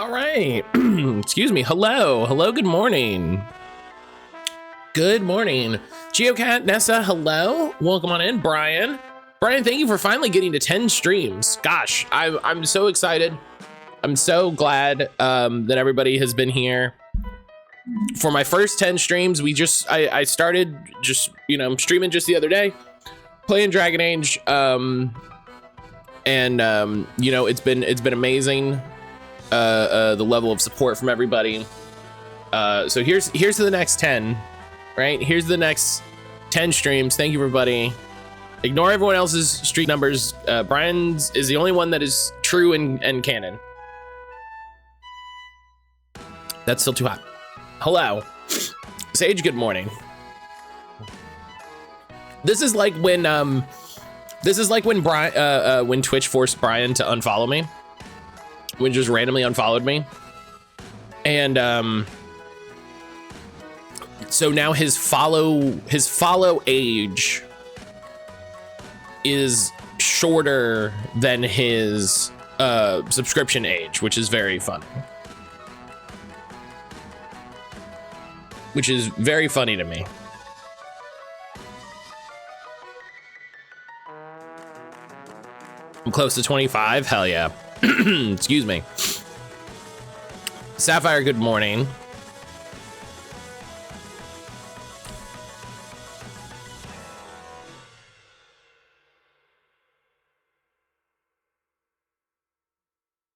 All right. Excuse me. Hello. Good morning. Good morning. Geocat, Nessa, hello. Welcome on in, Brian. Brian, thank you for finally getting to 10 streams. Gosh, I'm so excited. I'm so glad that everybody has been here. For my first 10 streams, I started just, streaming just the other day, playing Dragon Age. It's been amazing. The level of support from everybody. So here's to the next 10, right? Here's the next 10 streams. Thank you, everybody. Ignore everyone else's streak numbers. Brian's is the only one that is true and canon. That's still too hot. Hello. Sage, good morning. This is like when Brian when Twitch forced Brian to unfollow me. When just randomly unfollowed me. And so now his follow age is shorter than his subscription age, which is very funny. Which is very funny to me. I'm close to 25. Hell yeah. Excuse me. Sapphire, good morning.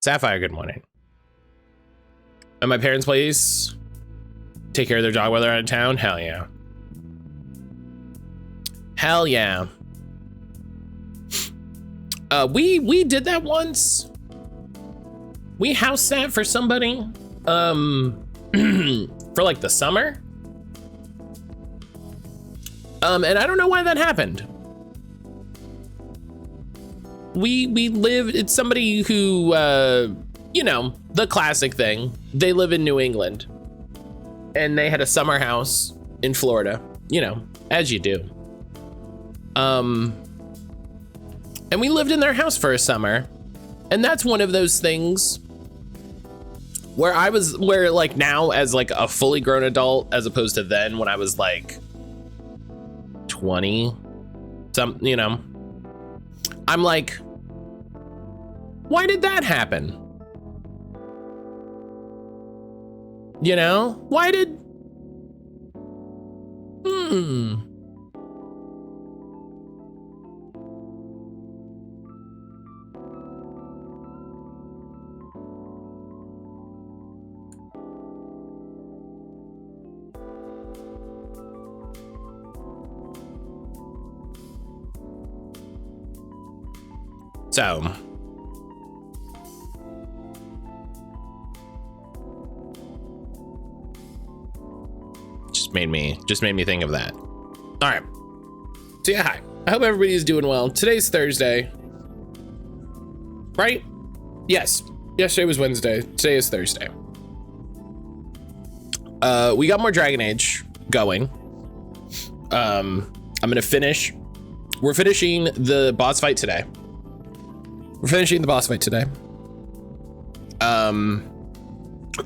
Sapphire, good morning. At my parents' place, take care of their dog while they're out of town. Hell yeah. Hell yeah. We did that once. We house sat for somebody, for like the summer. And I don't know why that happened. We lived, it's somebody who, the classic thing. They live in New England and they had a summer house in Florida, as you do. And we lived in their house for a summer. And that's one of those things where like now as like a fully grown adult, as opposed to then when I was like 20, I'm like, why did that happen? Why did, So, just made me think of that. All right. So yeah, hi. I hope everybody's doing well. Today's Thursday, right? Yes. Yesterday was Wednesday. Today is Thursday. We got more Dragon Age going. I'm gonna finish. We're finishing the boss fight today.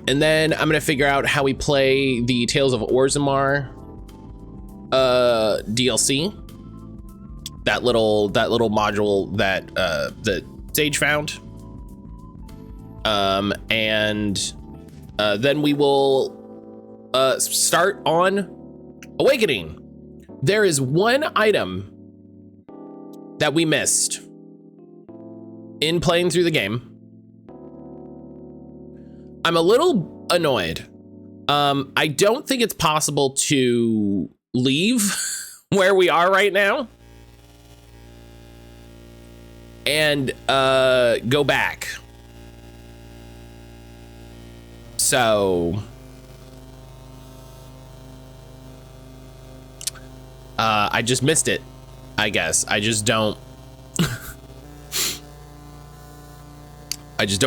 And then I'm gonna figure out how we play the Tales of Orzammar DLC. That little module that Sage found. Then we will start on Awakening. There is one item that we missed in playing through the game. I'm a little annoyed. I don't think it's possible to leave where we are right now and go back. So I just missed it, I guess. I just don't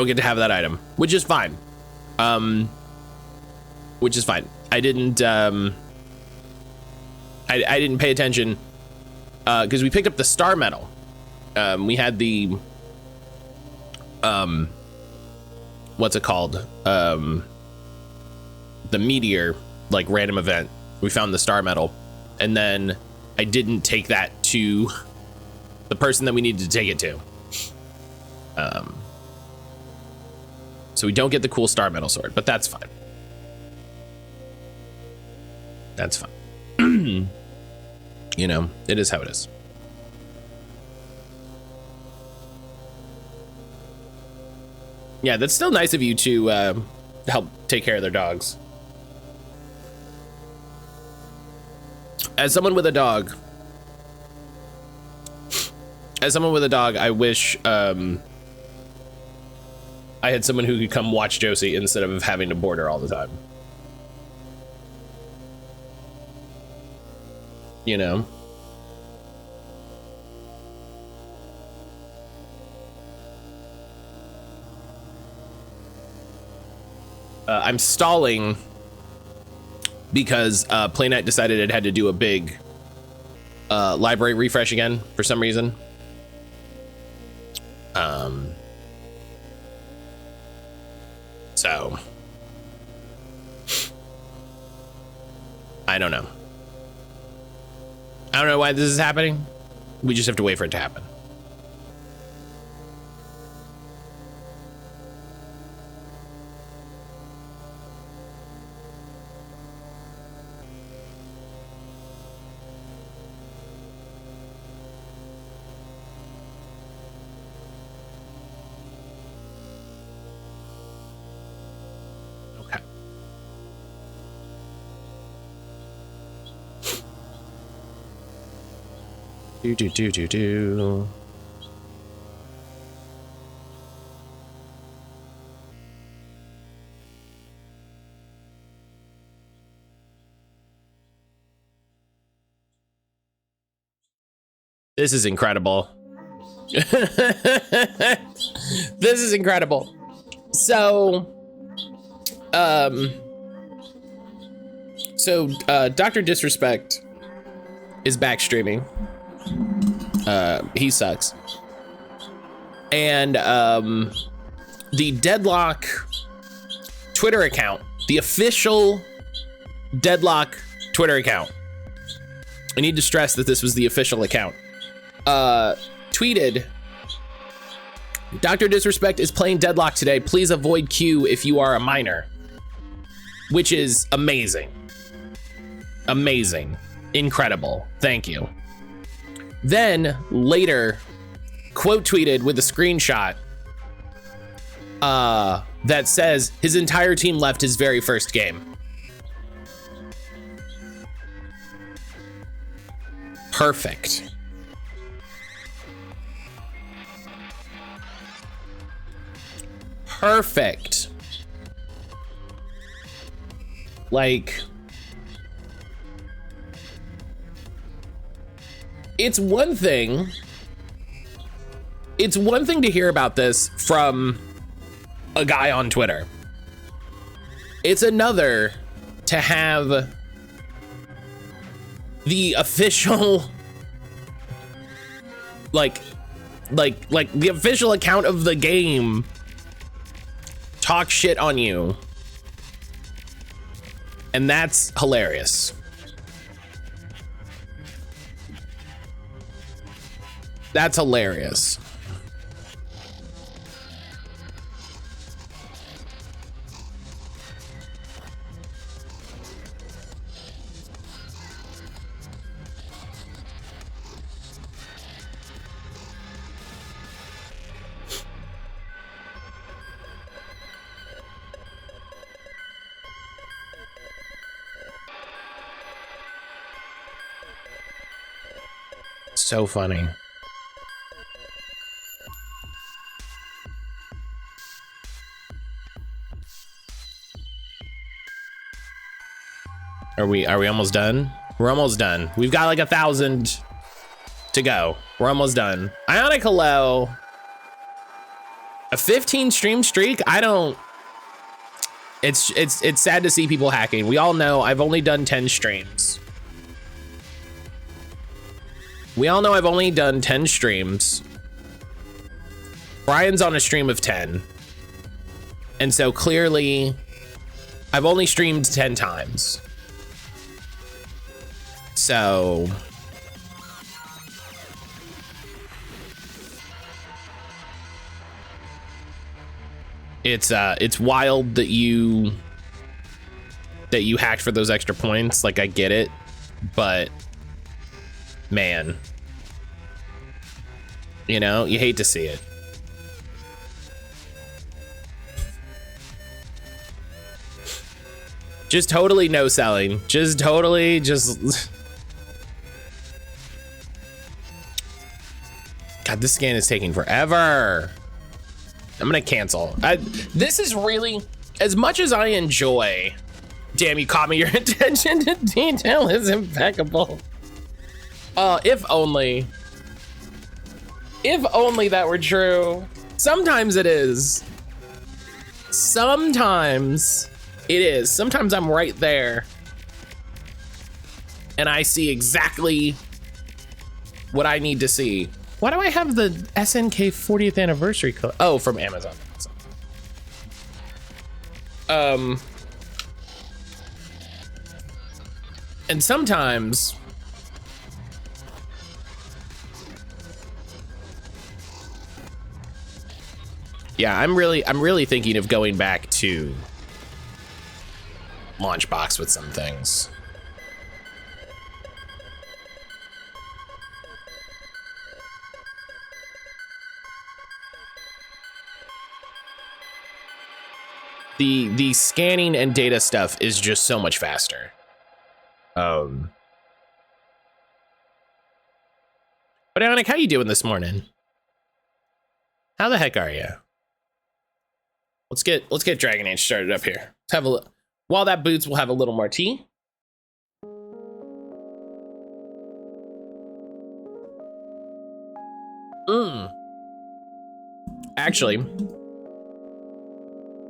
get to have that item, which is fine. I didn't pay attention because we picked up the star medal. We had the what's it called? The meteor, like random event. We found the star medal, and then I didn't take that to the person that we needed to take it to. So we don't get the cool star medal sword, but that's fine. That's fine. You know, it is how it is. Yeah, that's still nice of you to help take care of their dogs. As someone with a dog, I wish I had someone who could come watch Josie instead of having to board her all the time. You know? I'm stalling because Playnite decided it had to do a big library refresh again for some reason. So I don't know. I don't know why this is happening. We just have to wait for it to happen. Do. This is incredible. This is incredible. So, Dr. Disrespect is back streaming. He sucks. And the Deadlock Twitter account, the official Deadlock Twitter account, I need to stress that this was the official account, tweeted, Dr. Disrespect is playing Deadlock today. Please avoid queue if you are a minor. Which is amazing. Amazing. Incredible. Thank you. Then later quote tweeted with a screenshot that says his entire team left his very first game. Perfect. Perfect. Like, it's one thing to hear about this from a guy on Twitter. It's another to have the official like the official account of the game talk shit on you. And that's hilarious. That's hilarious. So funny. Are we almost done? We're almost done. We've got like 1,000 to go. We're almost done. Ionic hello. A 15 stream streak? I don't. It's sad to see people hacking. We all know I've only done 10 streams. We all know I've only done 10 streams. Brian's on a stream of 10. And so clearly I've only streamed 10 times. So it's wild that you hacked for those extra points. Like, I get it, but man, you know, you hate to see it. Just totally no selling. Just totally just. God, this scan is taking forever. I'm gonna cancel. This is really, as much as I enjoy, damn, you caught me, your attention to detail is impeccable. If only that were true. Sometimes it is. Sometimes it is. Sometimes I'm right there and I see exactly what I need to see. Why do I have the SNK 40th anniversary code? Oh, from Amazon. And sometimes yeah, I'm really thinking of going back to Launchbox with some things. The scanning and data stuff is just so much faster. But Ionic, how you doing this morning? How the heck are you? Let's get Dragon Age started up here. Let's have a look. While that boots, we'll have a little more tea. Actually,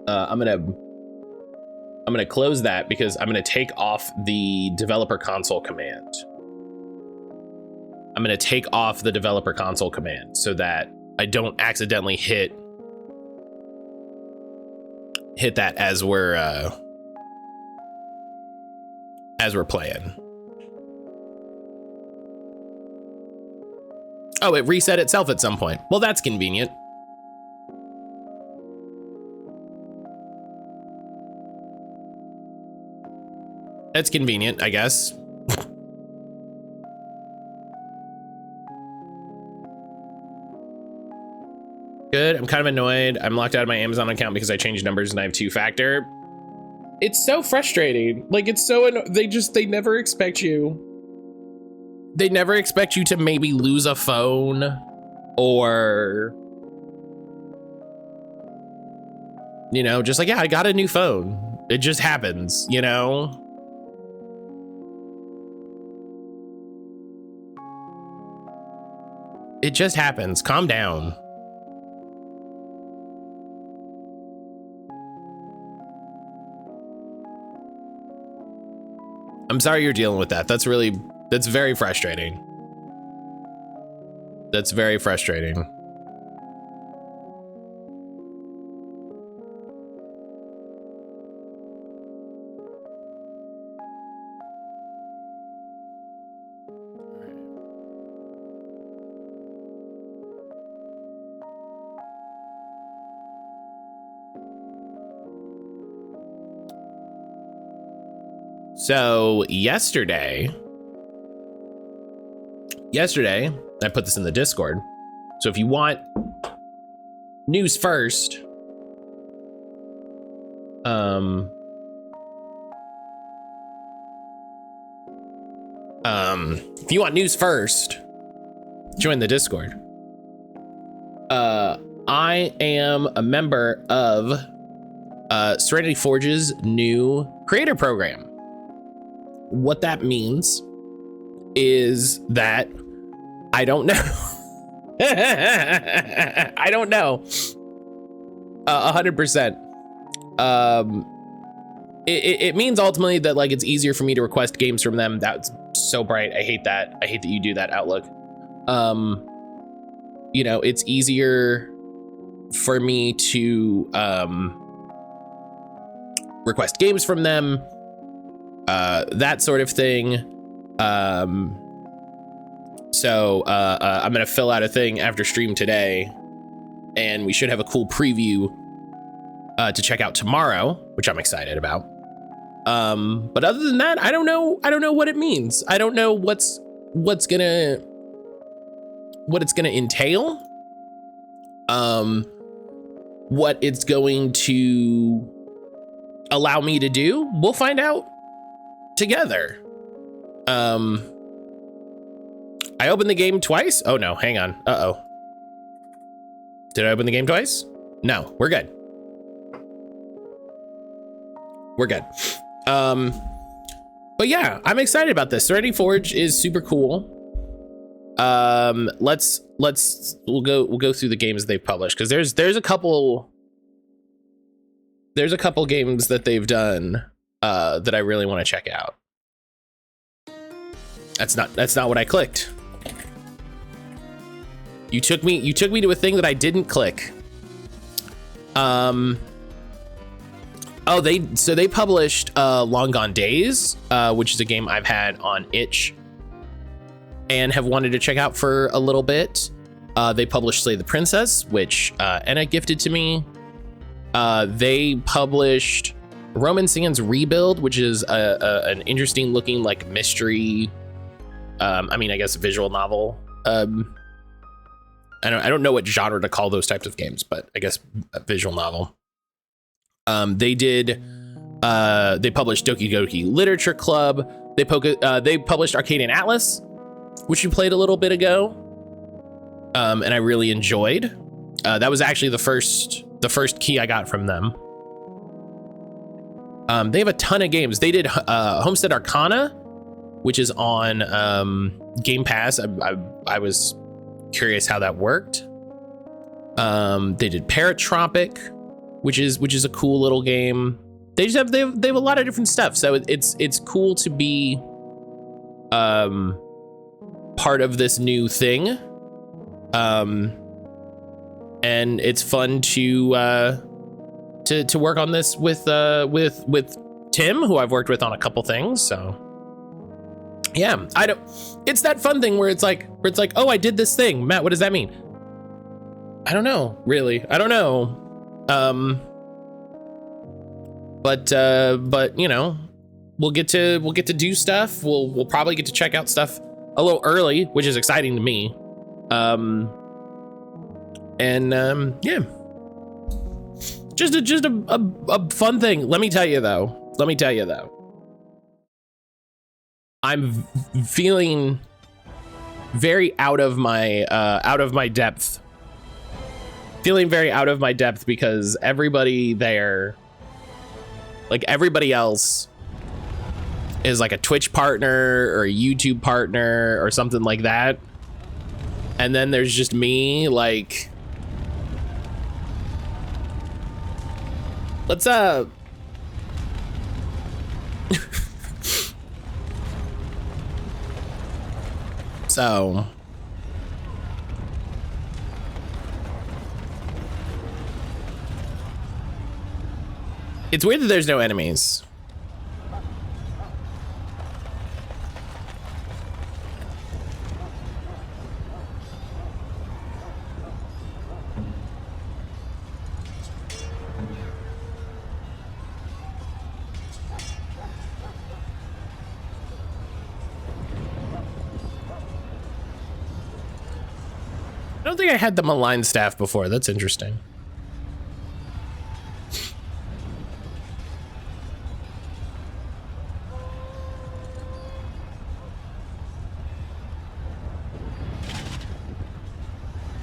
I'm gonna close that because I'm gonna take off the developer console command. I'm gonna take off the developer console command so that I don't accidentally hit that as we're playing. Oh, it reset itself at some point. Well, that's convenient. That's convenient, I guess. Good, I'm kind of annoyed. I'm locked out of my Amazon account because I changed numbers and I have 2-factor. It's so frustrating. Like, it's so, they never expect you. They never expect you to maybe lose a phone or, you know, just like, yeah, I got a new phone. It just happens, you know? It just happens. Calm down. I'm sorry you're dealing with that. That's very frustrating. That's very frustrating. So yesterday, I put this in the Discord. So if you want news first, if you want news first, join the Discord. I am a member of Serenity Forge's new creator program. What that means is that I don't know. I don't know. 100%. It means ultimately that, like, it's easier for me to request games from them. That's so bright. I hate that. I hate that you do that, Outlook. You know, it's easier for me to request games from them, that sort of thing. So I'm gonna fill out a thing after stream today, and we should have a cool preview to check out tomorrow, which I'm excited about. But other than that, I don't know what it means. I don't know what it's gonna entail. What it's going to allow me to do, we'll find out together. I opened the game twice. Oh no, hang on. Uh-oh. Did I open the game twice? No, we're good. We're good. But yeah, I'm excited about this. Serenity Forge is super cool. We'll go through the games they've published, because there's a couple games that they've done that I really want to check out. That's not what I clicked. You took me to a thing that I didn't click. Oh, they published Long Gone Days, which is a game I've had on itch and have wanted to check out for a little bit. They published Slay the Princess, which Anna gifted to me. They published Roman Sands Rebuild, which is an interesting looking like mystery. I guess visual novel. I don't know what genre to call those types of games, but I guess a visual novel. They published Doki Doki Literature Club. They published Arcadian Atlas, which you played a little bit ago. And I really enjoyed. That was actually the first key I got from them. They have a ton of games. They did Homestead Arcana, which is on Game Pass. I was curious how that worked. They did Paratropic, which is a cool little game. They have a lot of different stuff. So it's cool to be part of this new thing. And it's fun to work on this with Tim, who I've worked with on a couple things. So yeah, it's that fun thing where it's like, oh, I did this thing. Matt, what does that mean? I don't know, really. I don't know. But you know, we'll get to do stuff. We'll probably get to check out stuff a little early, which is exciting to me. Yeah, just a fun thing. Let me tell you though, I'm feeling very out of my depth. Feeling very out of my depth because everybody there, like everybody else, is like a Twitch partner or a YouTube partner or something like that. And then there's just me, like, let's so it's weird that there's no enemies. I don't think I had them on line staff before. That's interesting.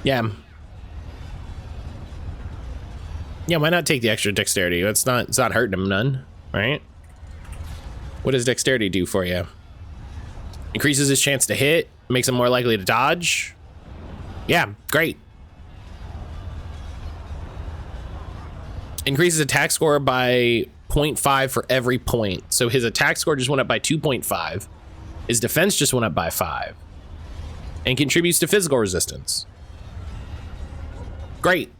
Yeah. Yeah, why not take the extra dexterity? It's not hurting him none, right? What does dexterity do for you? Increases his chance to hit, makes him more likely to dodge. Yeah, great. Increases attack score by 0.5 for every point. So his attack score just went up by 2.5. His defense just went up by 5. And contributes to physical resistance. Great.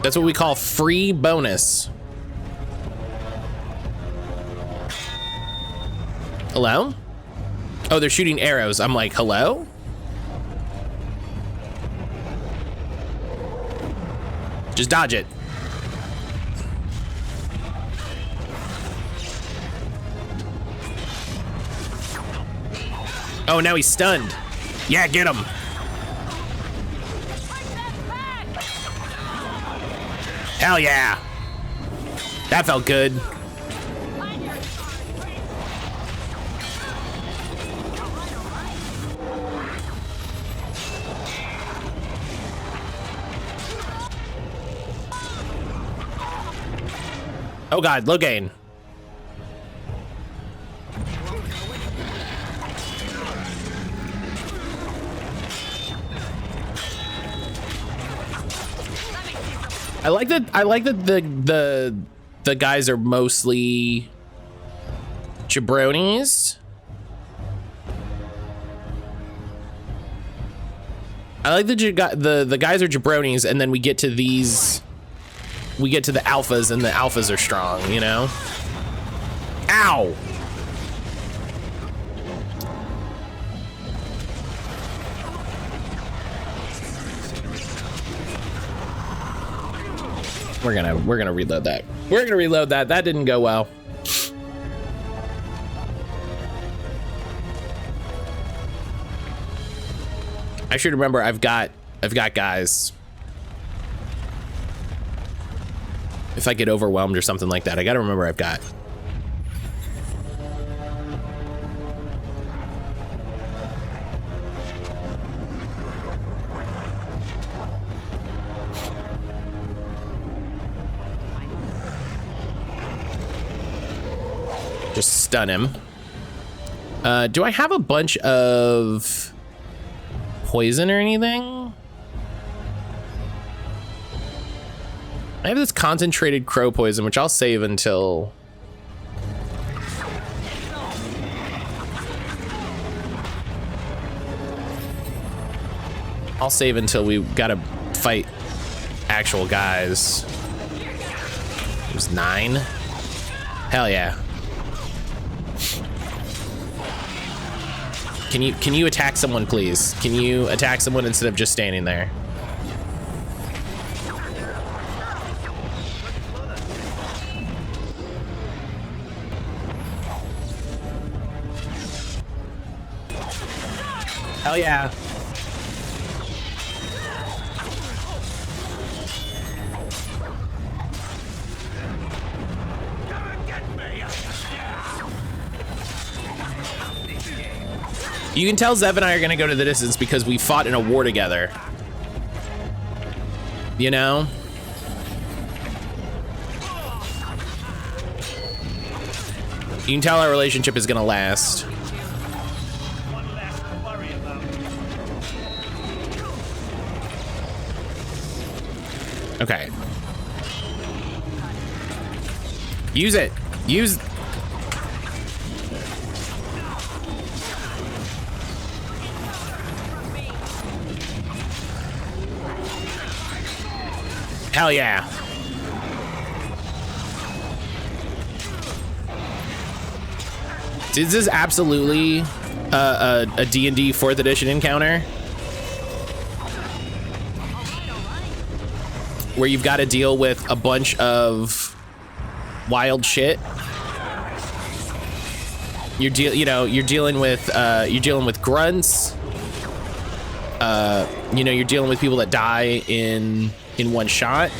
That's what we call free bonus. Hello? Oh, they're shooting arrows. I'm like, hello? Just dodge it. Oh, now he's stunned. Yeah, get him. Hell yeah. That felt good. Oh God, Logain. I like that the guys are mostly jabronis. I like the guys are jabronis, and then we get to these. We get to the alphas, and the alphas are strong, you know? Ow! We're gonna reload that. We're gonna reload that. That didn't go well. I should remember I've got guys. If I get overwhelmed or something like that, I gotta remember I've got. Just stun him. Do I have a bunch of poison or anything? I have this concentrated crow poison, which I'll save until... I'll save until we gotta fight actual guys. There's 9. Hell yeah. Can you attack someone, please? Can you attack someone instead of just standing there? Hell yeah. You can tell Zev and I are gonna go to the distance because we fought in a war together. You know? You can tell our relationship is gonna last. Okay. Use it. Use. Hell yeah. This is absolutely a D&D 4th edition encounter where you've got to deal with a bunch of wild shit. You're dealing with grunts. You're dealing with people that die in one shot.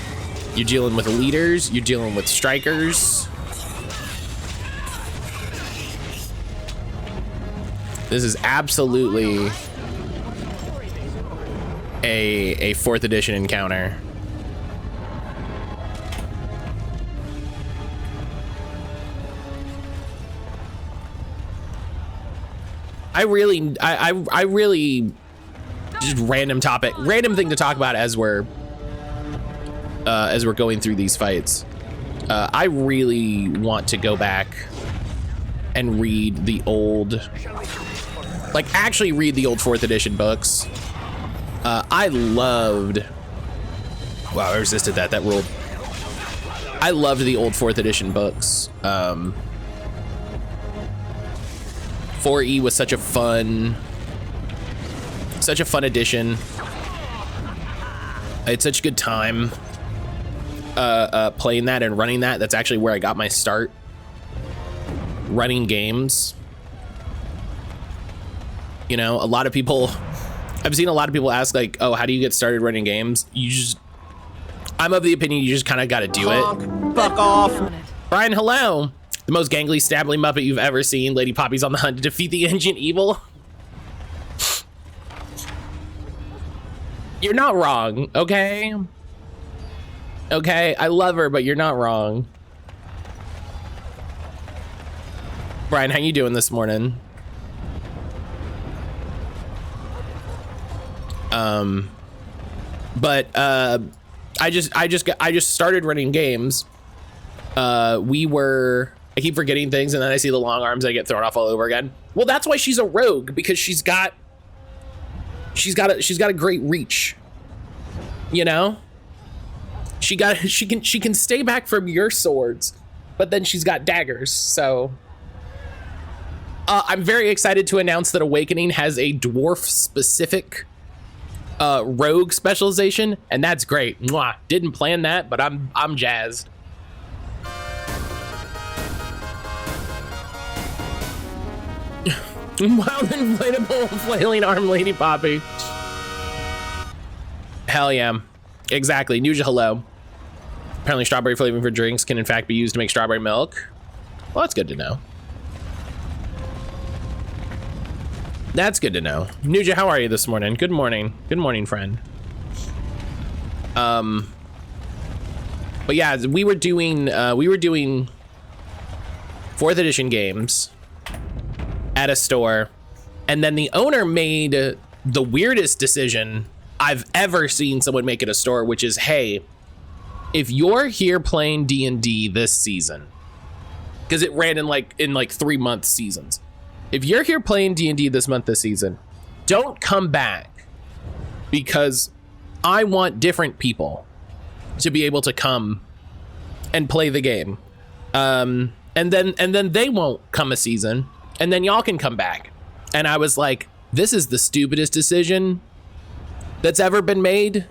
You're dealing with leaders. You're dealing with strikers. This is absolutely a 4th edition encounter. I really just random thing to talk about as we're going through these fights. I really want to go back and read the old, actually read the old 4th edition books. I loved Wow, I resisted that. That ruled. I loved the old 4th edition books. 4E was such a fun edition. I had such a good time playing that and running that. That's actually where I got my start running games. You know, a lot of people, I've seen a lot of people ask like, oh, how do you get started running games? I'm of the opinion you just kind of got to do it. Fuck off. Brian, hello. The most gangly, stabbly Muppet you've ever seen. Lady Poppy's on the hunt to defeat the ancient evil. You're not wrong, okay? Okay, I love her, but you're not wrong. Brian, how you doing this morning? I just started running games. I keep forgetting things, and then I see the long arms, I get thrown off all over again. Well, that's why she's a rogue, because she's got a great reach. You know? She can stay back from your swords, but then she's got daggers, so I'm very excited to announce that Awakening has a dwarf specific rogue specialization, and that's great. Mwah. Didn't plan that, but I'm jazzed. Wild inflatable flailing arm Lady Poppy. Hell yeah. Exactly. Nuja, hello. Apparently strawberry flavoring for drinks can in fact be used to make strawberry milk. Well, that's good to know. That's good to know. Nuja, how are you this morning? Good morning. Good morning, friend. But yeah, we were doing 4th edition games at a store, and then the owner made the weirdest decision I've ever seen someone make at a store, which is, hey, if you're here playing D&D this season, because it ran in like 3-month seasons. If you're here playing D&D this season, don't come back, because I want different people to be able to come and play the game. And then they won't come a season, and then y'all can come back. And I was like, this is the stupidest decision that's ever been made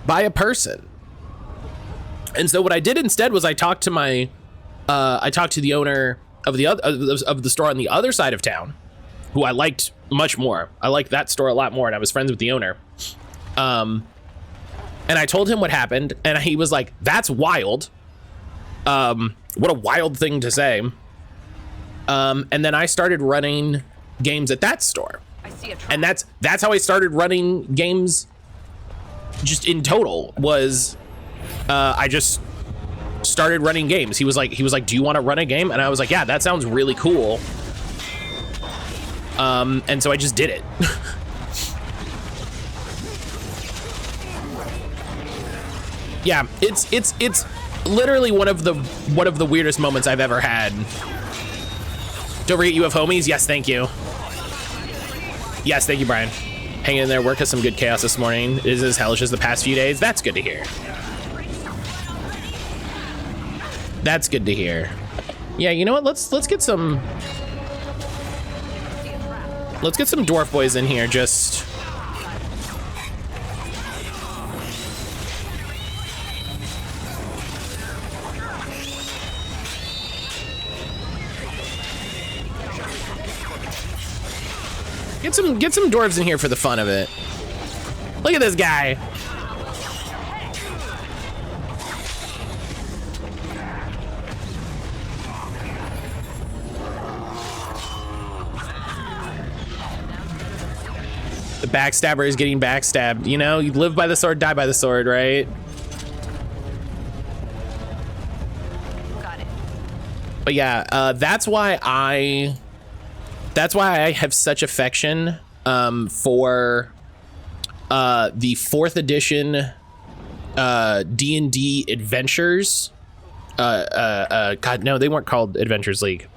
by a person. And so what I did instead was I talked to the owner of the store on the other side of town, who I liked much more. I liked that store a lot more, and I was friends with the owner. And I told him what happened, and he was like, that's wild. What a wild thing to say. And then I started running games at that store. And that's how I started running games just in total, was I just started running games. He was like, do you want to run a game? And I was like, yeah, that sounds really cool. And so I just did it. Yeah, it's literally one of the weirdest moments I've ever had. Don't forget you have homies. Yes, thank you. Yes, thank you, Brian. Hanging in there. Work has some good chaos this morning. It is as hellish as the past few days. That's good to hear. That's good to hear. Yeah, you know what? Let's get some dwarf boys in here. Just get some dwarves in here for the fun of it. Look at this guy. The backstabber is getting backstabbed. You know, you live by the sword, die by the sword, right? Got it. But yeah, that's why I have such affection for the 4th edition D&D adventures. God, no, they weren't called Adventures League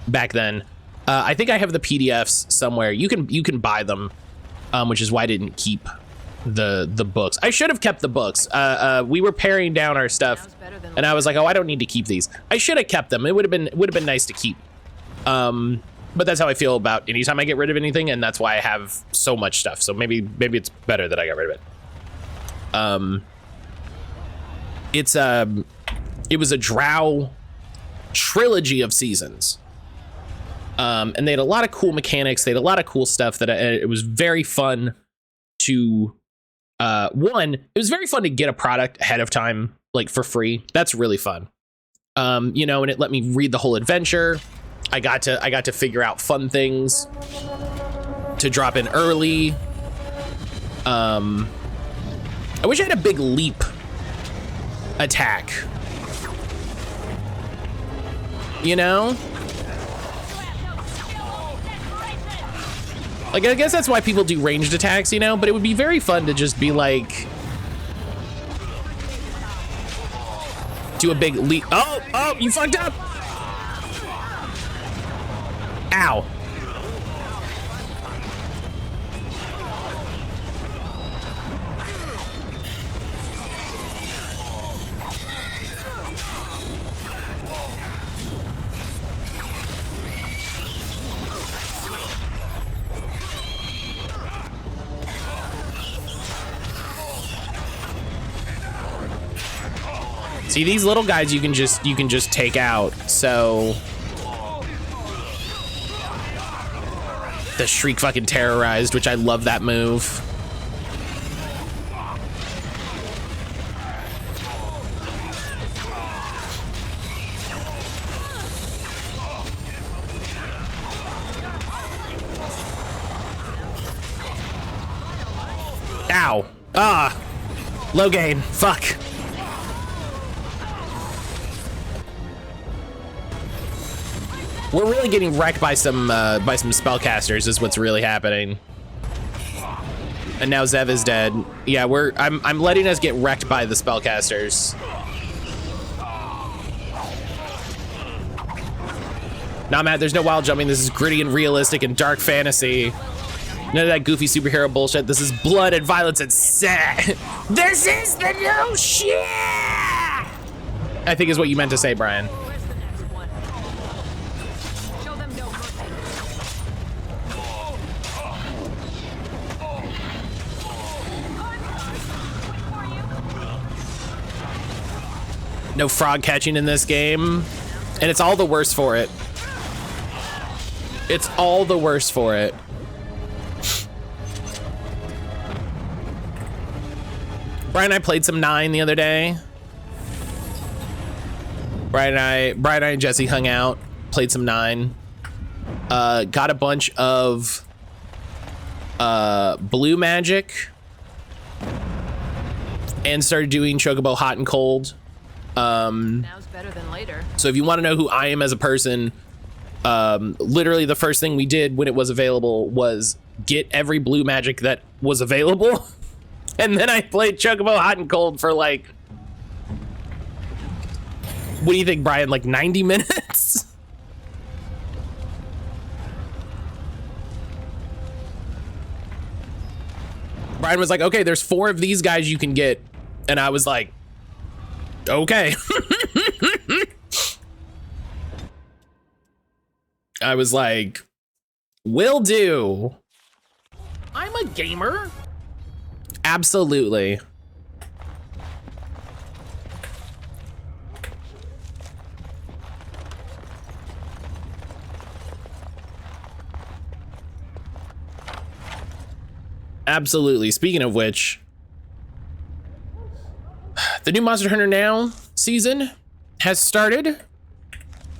back then. I think I have the PDFs somewhere. You can buy them, which is why I didn't keep the books. I should have kept the books. We were paring down our stuff, and I was like, oh, I don't need to keep these. I should have kept them. It would have been nice to keep. But that's how I feel about anytime I get rid of anything, and that's why I have so much stuff. So maybe it's better that I got rid of it. It was a Drow trilogy of seasons. And they had a lot of cool mechanics. They had a lot of cool stuff that it was very fun to, it was very fun to get a product ahead of time, like for free. That's really fun. You know, and it let me read the whole adventure. I got to figure out fun things to drop in early. I wish I had a big leap attack. You know? Like, I guess that's why people do ranged attacks, you know? But it would be very fun to just be like... do a big leap. Oh, you fucked up! Ow. See, these little guys you can just take out. So the Shriek fucking terrorized, which I love that move. Ow. Ah. Low gain. Fuck. We're really getting wrecked by some spellcasters is what's really happening. And now Zev is dead. Yeah, I'm letting us get wrecked by the spellcasters. Nah, Matt, there's no wild jumping. This is gritty and realistic and dark fantasy. None of that goofy superhero bullshit. This is blood and violence and set. This is the new shit! I think is what you meant to say, Brian. No frog catching in this game, and it's all the worse for it. It's all the worse for it. Brian and I played some 9 the other day. Brian and I and Jesse hung out, played some 9. Got a bunch of blue magic, and started doing Chocobo hot and cold. Now's better than later. So if you want to know who I am as a person, literally the first thing we did when it was available was get every blue magic that was available. And then I played Chocobo hot and cold for like, what do you think, Brian? Like 90 minutes? Brian was like, okay, there's 4 of these guys you can get. And I was like, okay. I was like, will do. I'm a gamer. Absolutely. Absolutely. Speaking of which, the new Monster Hunter Now season has started.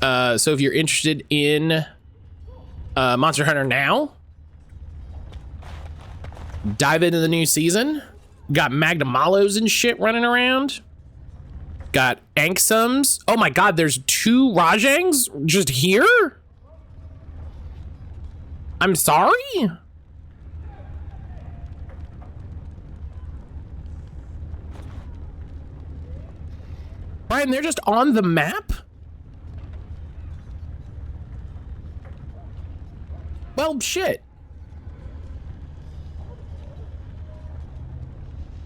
So if you're interested in Monster Hunter Now, dive into the new season. Got Magdamalos and shit running around. Got Anksums. Oh my god, there's 2 Rajangs just here? I'm sorry? Brian, they're just on the map? Well, shit.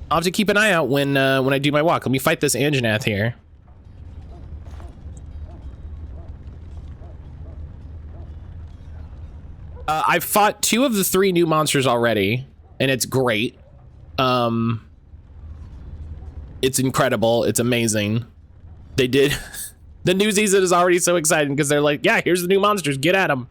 I'll have to keep an eye out when I do my walk. Let me fight this Anjanath here. I've fought 2 of the 3 new monsters already, and it's great. It's incredible. It's amazing. They did. The new season is already so exciting because they're like, yeah, here's the new monsters. Get at them.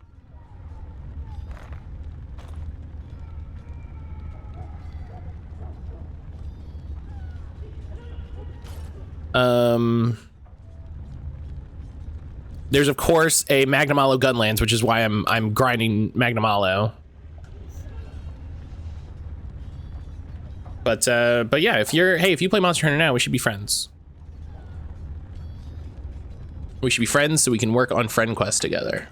There's of course a Magnum Aloe Gunlands, which is why I'm grinding Magnum Aloe. But yeah, if you play Monster Hunter now, we should be friends. We should be friends so we can work on friend quest together.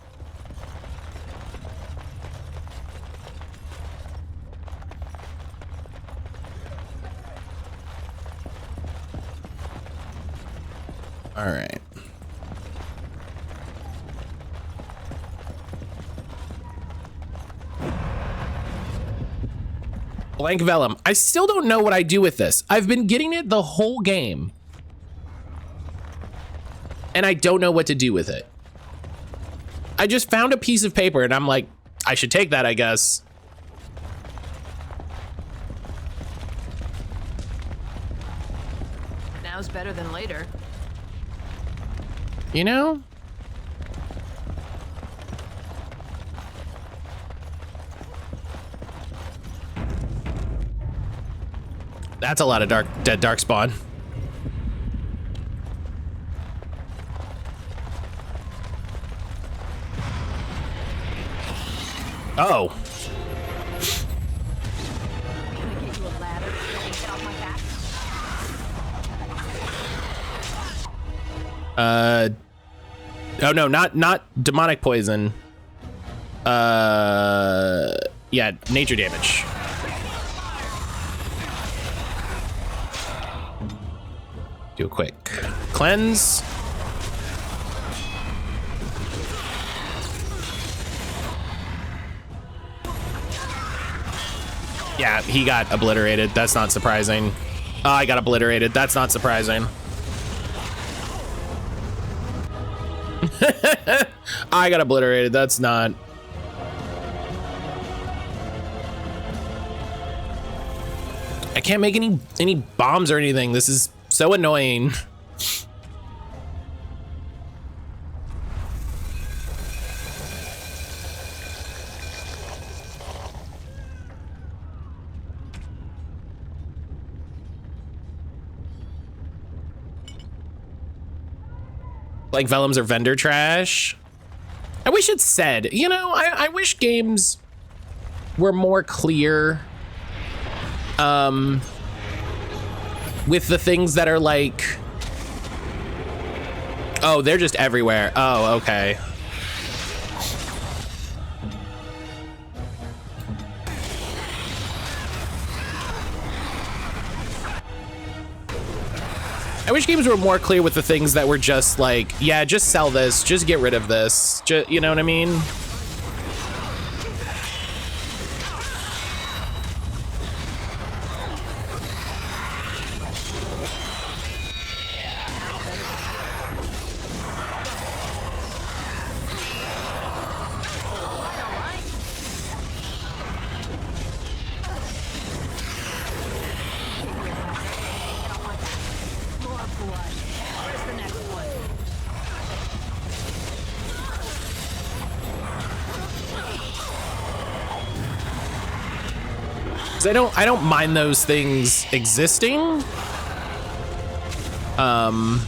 All right. Blank Vellum. I still don't know what I do with this. I've been getting it the whole game, and I don't know what to do with it. I just found a piece of paper, and I'm like, I should take that, I guess. Now's better than later. You know? That's a lot of dead darkspawn. Oh. Can I get you a ladder so you can get off my back? Oh no, not demonic poison. Yeah, nature damage. Do a quick cleanse. Yeah, he got obliterated. That's not surprising. Oh, I got obliterated. That's not surprising. I got obliterated. That's not. I can't make any bombs or anything. This is so annoying. Like vellums are vendor trash. I wish it said, you know, I wish games were more clear with the things that are like, oh, they're just everywhere. Oh, okay. I wish games were more clear with the things that were just like, yeah, just sell this, just get rid of this, just, you know what I mean? I don't mind those things existing. Oh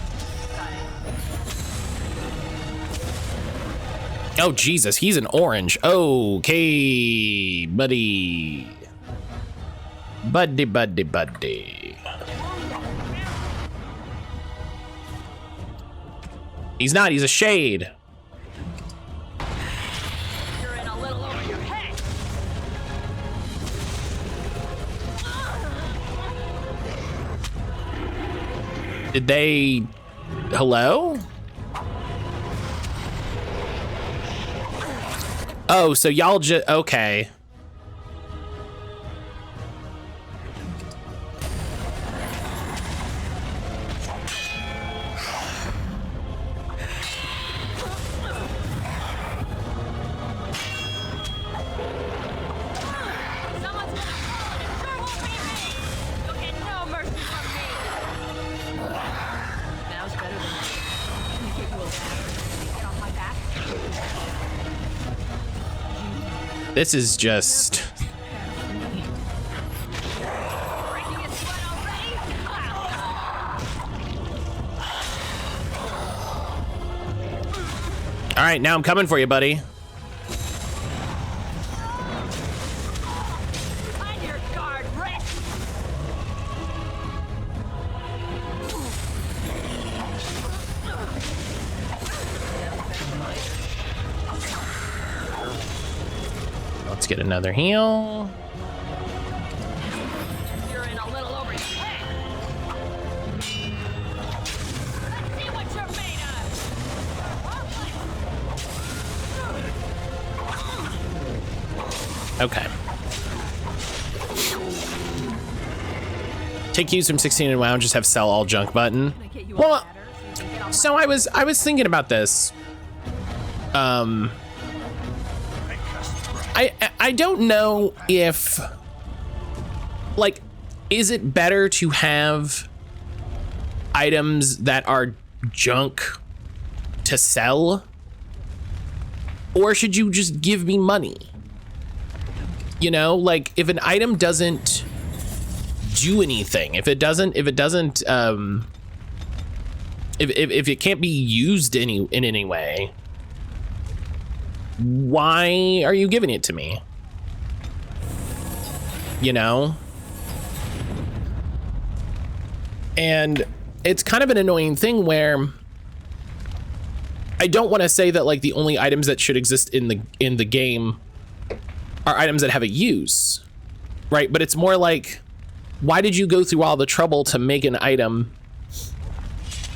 Jesus, he's an orange. Okay, buddy. Buddy. He's not, he's a shade. Did they, hello? Oh, so y'all just, okay. This is just... Breaking a sweat already? All right, now I'm coming for you, buddy. On your guard, Rick! Let's get another heal. You're in a little over your head. Let's see what you're made of. Okay. Take cues from 16 and WoW and just have sell all junk button. Can I get you a Well, ladder so you can get off so I was thinking about this. I don't know if, like, is it better to have items that are junk to sell, or should you just give me money? You know, like, if an item doesn't do anything, if it can't be used in any way, why are you giving it to me? You know? And it's kind of an annoying thing where I don't want to say that, like, the only items that should exist in the game are items that have a use, right? But it's more like, why did you go through all the trouble to make an item,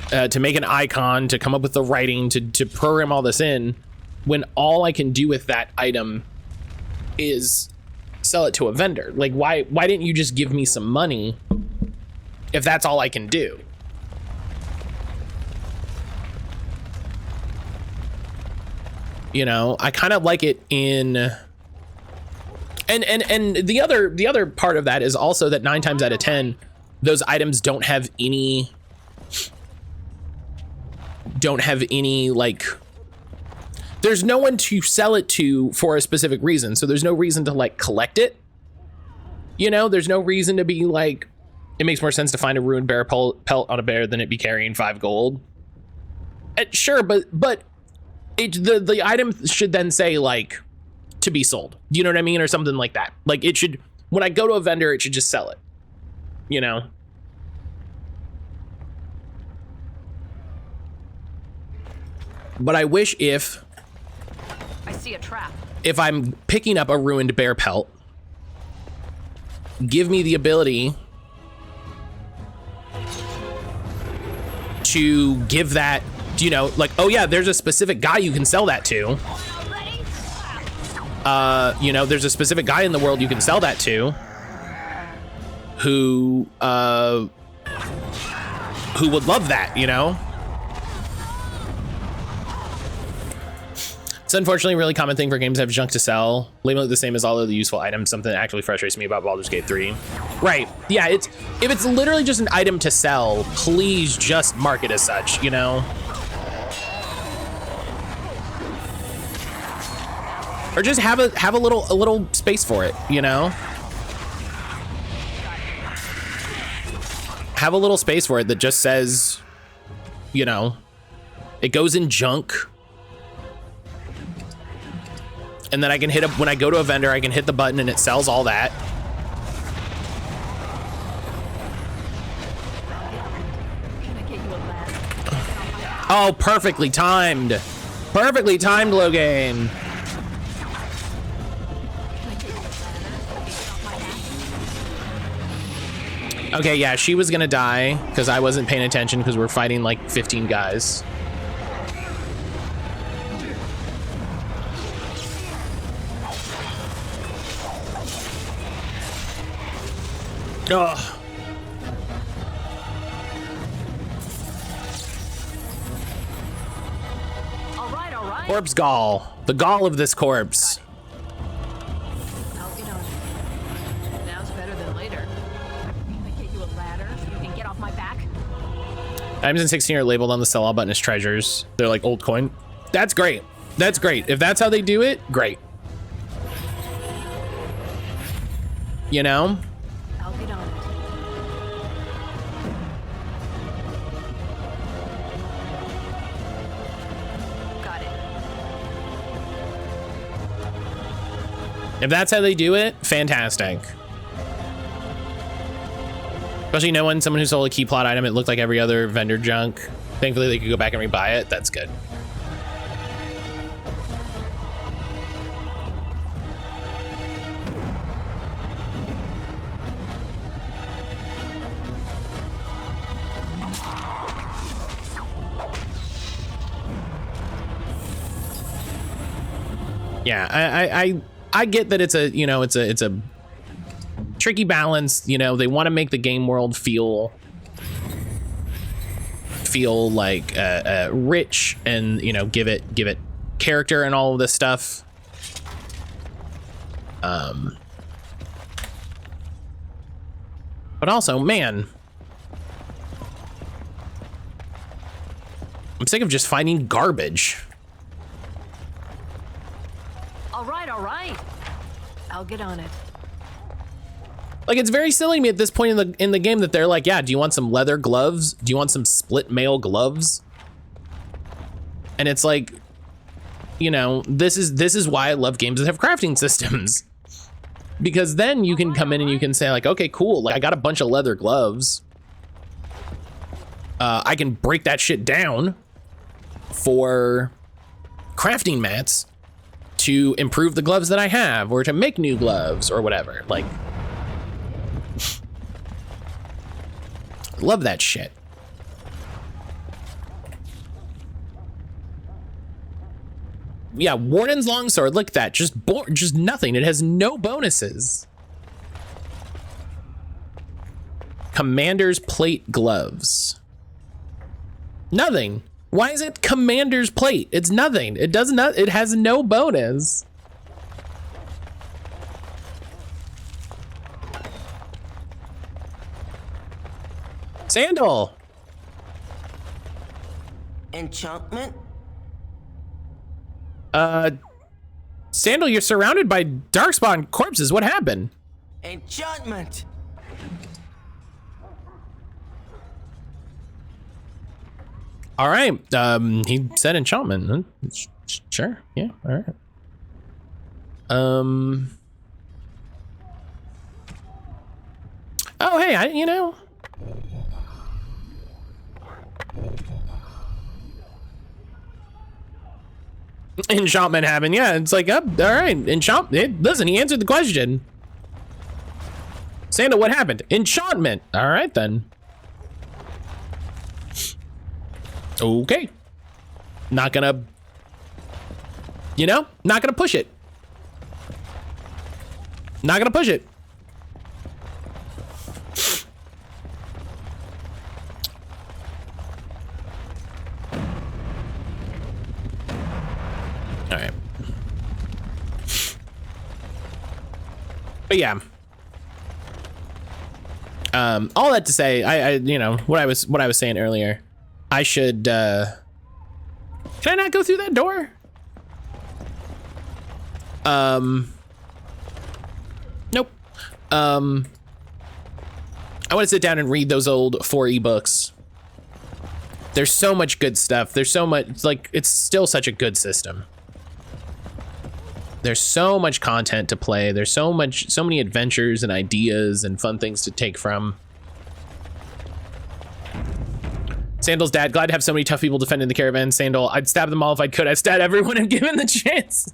to make an icon, to come up with the writing, to program all this in, when all I can do with that item is sell it to a vendor? Like, why didn't you just give me some money if that's all I can do? You know, I kind of like it in, and the other part of that is also that 9 times out of 10, those items don't have any like, there's no one to sell it to for a specific reason. So there's no reason to, like, collect it. You know, there's no reason to be like, it makes more sense to find a ruined bear pelt on a bear than it be carrying 5 gold. Sure, but the item should then say, like, to be sold. You know what I mean? Or something like that. Like, it should, when I go to a vendor, it should just sell it. You know? But I wish if I see a trap. I'm picking up a ruined bear pelt, give me the ability to give that, you know, like, oh yeah, there's a specific guy you can sell that to. You know, there's a specific guy in the world you can sell that to who would love that, you know? It's unfortunately a really common thing for games to have junk to sell. Label it the same as all of the useful items, something that actually frustrates me about Baldur's Gate 3. Right, yeah, if it's literally just an item to sell, please just mark it as such, you know? Or just have a little space for it, you know? Have a little space for it that just says, you know, it goes in junk. And then I can hit up, when I go to a vendor, I can hit the button and it sells all that. Can I get you a ladder? Oh, perfectly timed. Perfectly timed, Logan. Can I get you a ladder so you can get off my back? Okay, yeah, she was gonna die because I wasn't paying attention because we're fighting like 15 guys. Ugh. All right. Corpse gall. The gall of this corpse. I'll get on it. Now's better than later. Can I get you a ladder so you can get off my back? Items in 16 are labeled on the sell all button as treasures. They're like old coin. That's great. That's great. If that's how they do it, great. you know? I'll get on it. Got it. If that's how they do it, fantastic. Especially knowing someone who sold a key plot item, it looked like every other vendor junk. Thankfully, they could go back and rebuy it. That's good. Yeah, I get that it's a, you know, it's a tricky balance. You know, they want to make the game world feel like rich and, you know, give it character and all of this stuff. But also, man, I'm sick of just finding garbage. All right. I'll get on it. Like, it's very silly to me at this point in the game that they're like, yeah, do you want some leather gloves? Do you want some split mail gloves? And it's like, you know, this is why I love games that have crafting systems. Because then you can come in and you can say like, okay, cool. Like, I got a bunch of leather gloves. I can break that shit down for crafting mats to improve the gloves that I have or to make new gloves or whatever. Like, love that shit. Yeah, Warden's Longsword, look at that. Just nothing. It has no bonuses. Commander's Plate Gloves. Nothing. Why is it Commander's Plate? It's nothing. It has no bonus. Sandal. Enchantment? Sandal, you're surrounded by darkspawn corpses. What happened? Enchantment! All right. He said enchantment. Sure. Yeah. All right. Oh, hey, you know. Enchantment happened. Yeah, it's like, all right. Enchantment. Listen, he answered the question. Sandal, what happened? Enchantment. All right, then. Okay. Not gonna, you know, not gonna push it. Not gonna push it. All right. But yeah. All that to say, I you know, what I was saying earlier. I should, can I not go through that door? Nope. I want to sit down and read those old 4 ebooks. There's so much good stuff. There's so much, like, it's still such a good system. There's so much content to play. There's so many adventures and ideas and fun things to take from. Sandal's dad, glad to have so many tough people defending the caravan. Sandal, I'd stab them all if I could. I'd stab everyone if given the chance.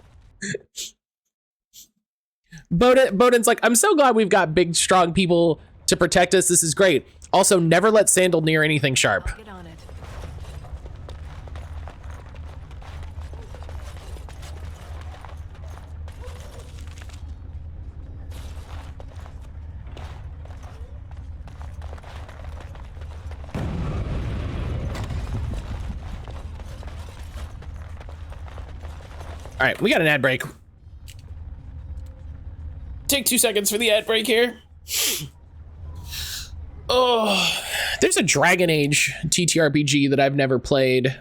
Bowden's like, I'm so glad we've got big, strong people to protect us. This is great. Also, never let Sandal near anything sharp. Get on it. All right, we got an ad break. Take 2 seconds for the ad break here. Oh, there's a Dragon Age TTRPG that I've never played.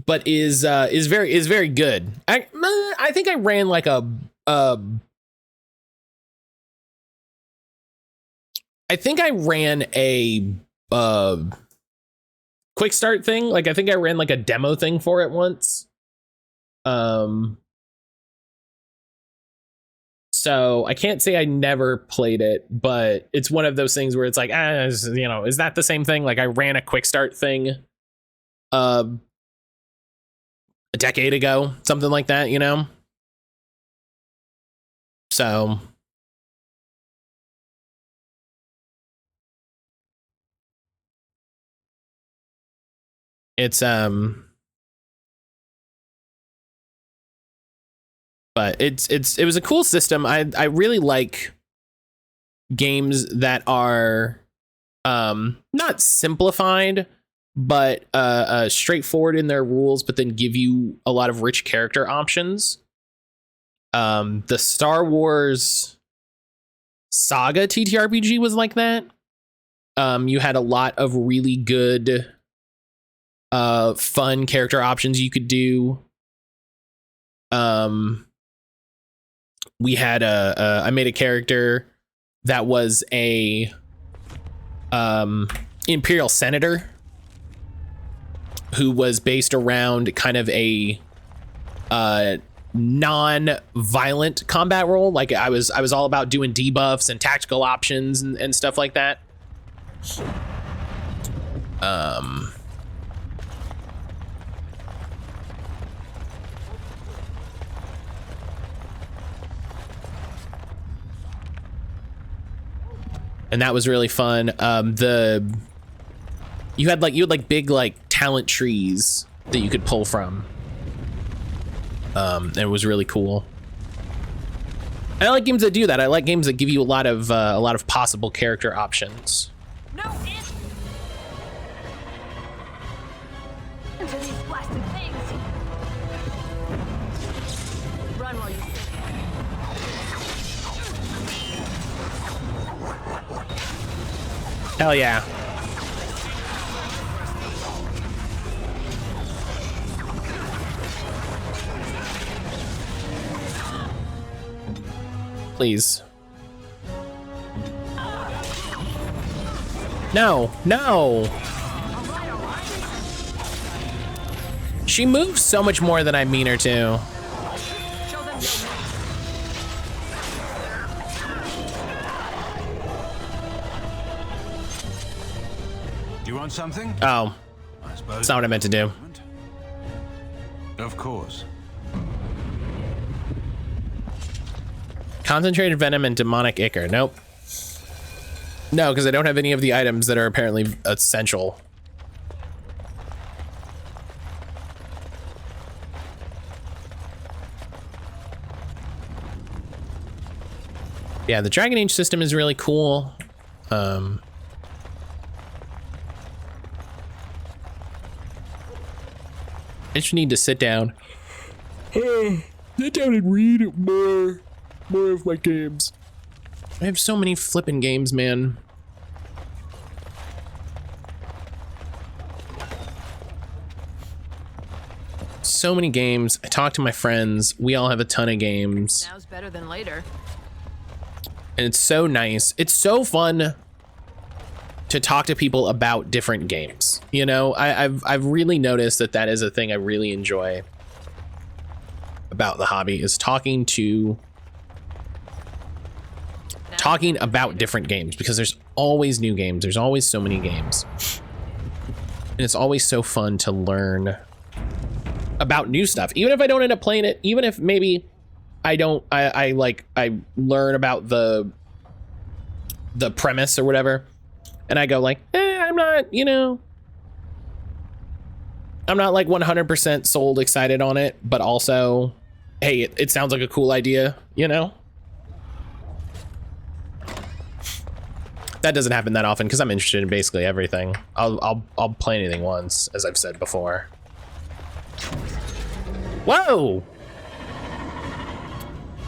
very good. I think I ran like a quick start thing. Like I think I ran like a demo thing for it once. So I can't say I never played it, but it's one of those things where it's like, you know, is that the same thing? Like I ran a quick start thing a decade ago, something like that, you know? So it's but it was a cool system. I really like games that are not simplified, but straightforward in their rules, but then give you a lot of rich character options. The Star Wars Saga TTRPG was like that. You had a lot of really good fun character options you could do. We had I made a character that was a Imperial Senator who was based around kind of a non-violent combat role. Like I was all about doing debuffs and tactical options and stuff like that. And that was really fun. You had like big like talent trees that you could pull from. And it was really cool. I like games that do that. I like games that give you a lot of possible character options. No, into these blasted things. Run while you Hell yeah. Please. No, no. She moves so much more than I mean her to. Do you want something? Oh, I suppose. that's not what I meant to do. Of course. Concentrated venom and demonic ichor. Nope. No, because I don't have any of the items that are apparently essential. Yeah, the Dragon Age system is really cool. I just need to sit down. Sit down and read more of my games. I have so many flippin' games, man. So many games. I talk to my friends. We all have a ton of games. Now's better than later. And it's so nice. It's so fun to talk to people about different games. You know, I've really noticed that is a thing I really enjoy about the hobby, is talking about different games, because there's always new games. There's always so many games. And it's always so fun to learn about new stuff. Even if I don't end up playing it, even if maybe I learn about the premise or whatever, and I go like, I'm not, you know, I'm not like 100% sold, excited on it, but also, hey, it sounds like a cool idea, you know? That doesn't happen that often because I'm interested in basically everything. I'll play anything once, as I've said before. Whoa!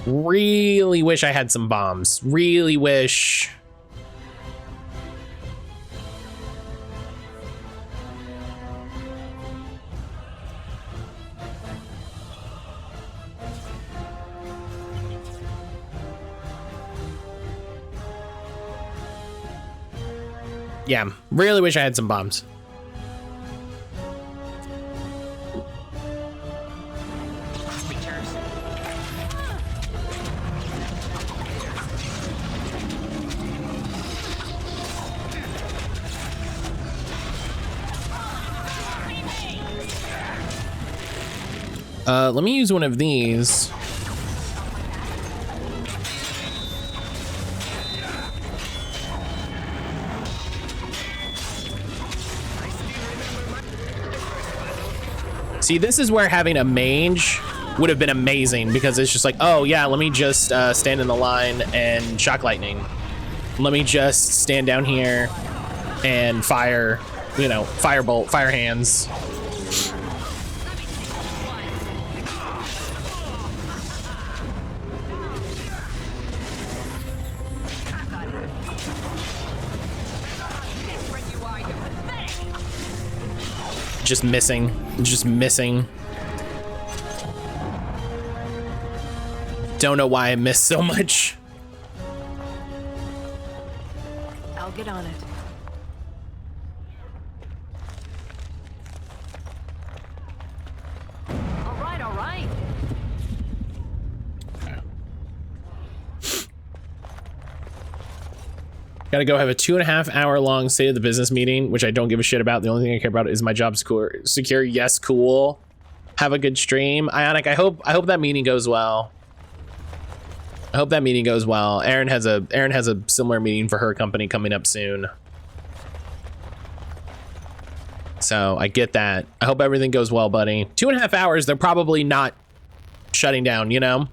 Really wish I had some bombs. Really wish. Yeah, really wish I had some bombs. Creatures. Let me use one of these. See, this is where having a mage would have been amazing, because it's just like, oh yeah, let me just stand in the line and shock lightning. Let me just stand down here and fire, you know, firebolt, fire hands. Just missing, just missing. Don't know why I missed so much. I'll get on it. All right, all right. Gotta go have a 2.5 hour long state of the business meeting, which I don't give a shit about. The only thing I care about is my job secure. Yes, cool. Have a good stream. Ionic, I hope that meeting goes well. I hope that meeting goes well. Erin has a similar meeting for her company coming up soon. So I get that. I hope everything goes well, buddy. 2.5 hours, they're probably not shutting down, you know?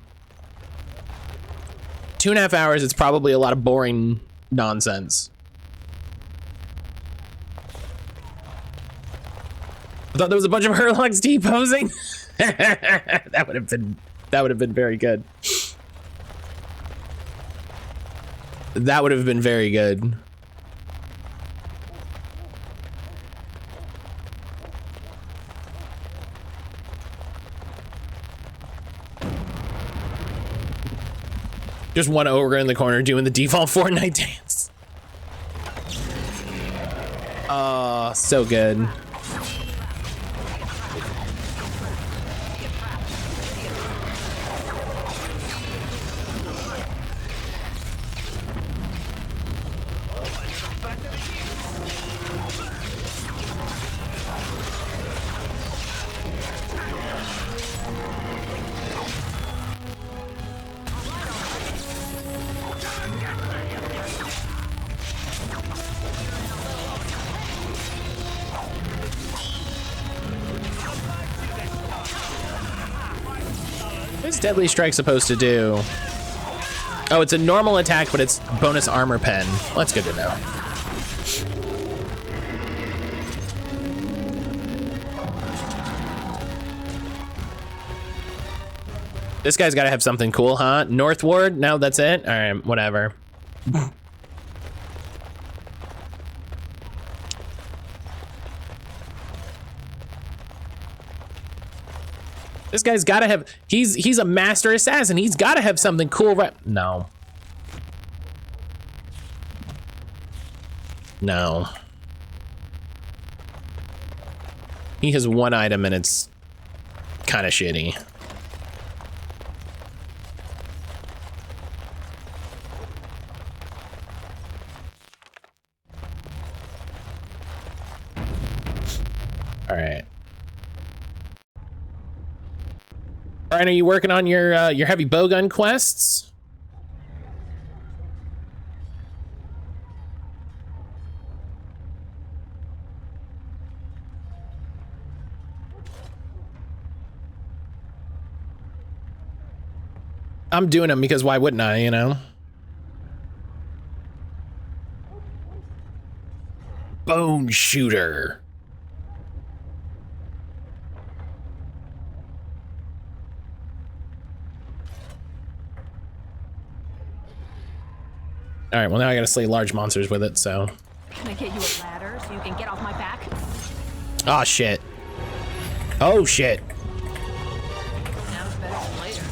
2.5 hours, it's probably a lot of boring nonsense. I thought there was a bunch of Herlocks T-posing. that would have been very good. That would have been very good. Just one ogre in the corner doing the default Fortnite dance. Oh, so good. What's Deadly Strike supposed to do? Oh, it's a normal attack, but it's bonus armor pen. Well, that's good to know. This guy's got to have something cool, huh? Northward? No, that's it? All right, whatever. This guy's got to have, he's a master assassin. He's got to have something cool, right? No. No. He has one item and it's kind of shitty. All right. Brian, are you working on your heavy bowgun quests? I'm doing them because why wouldn't I, you know? Bone shooter. All right, well now I gotta slay large monsters with it, so. Can I get you a ladder so you can get off my back? Oh shit. Oh shit. Now's better than later.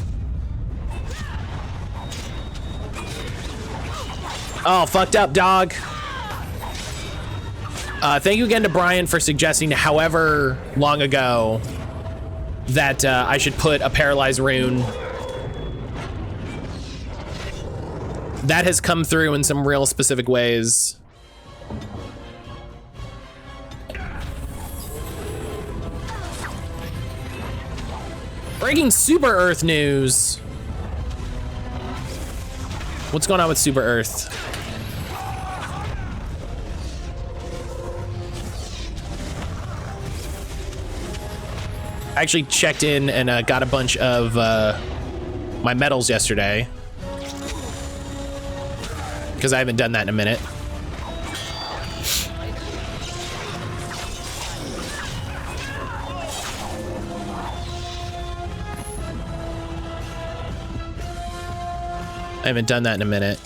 Oh, fucked up, dog. Thank you again to Brian for suggesting however long ago that I should put a paralyzed rune. That has come through in some real specific ways. Breaking Super Earth news. What's going on with Super Earth? I actually checked in and got a bunch of my medals yesterday, because I haven't done that in a minute. I haven't done that in a minute.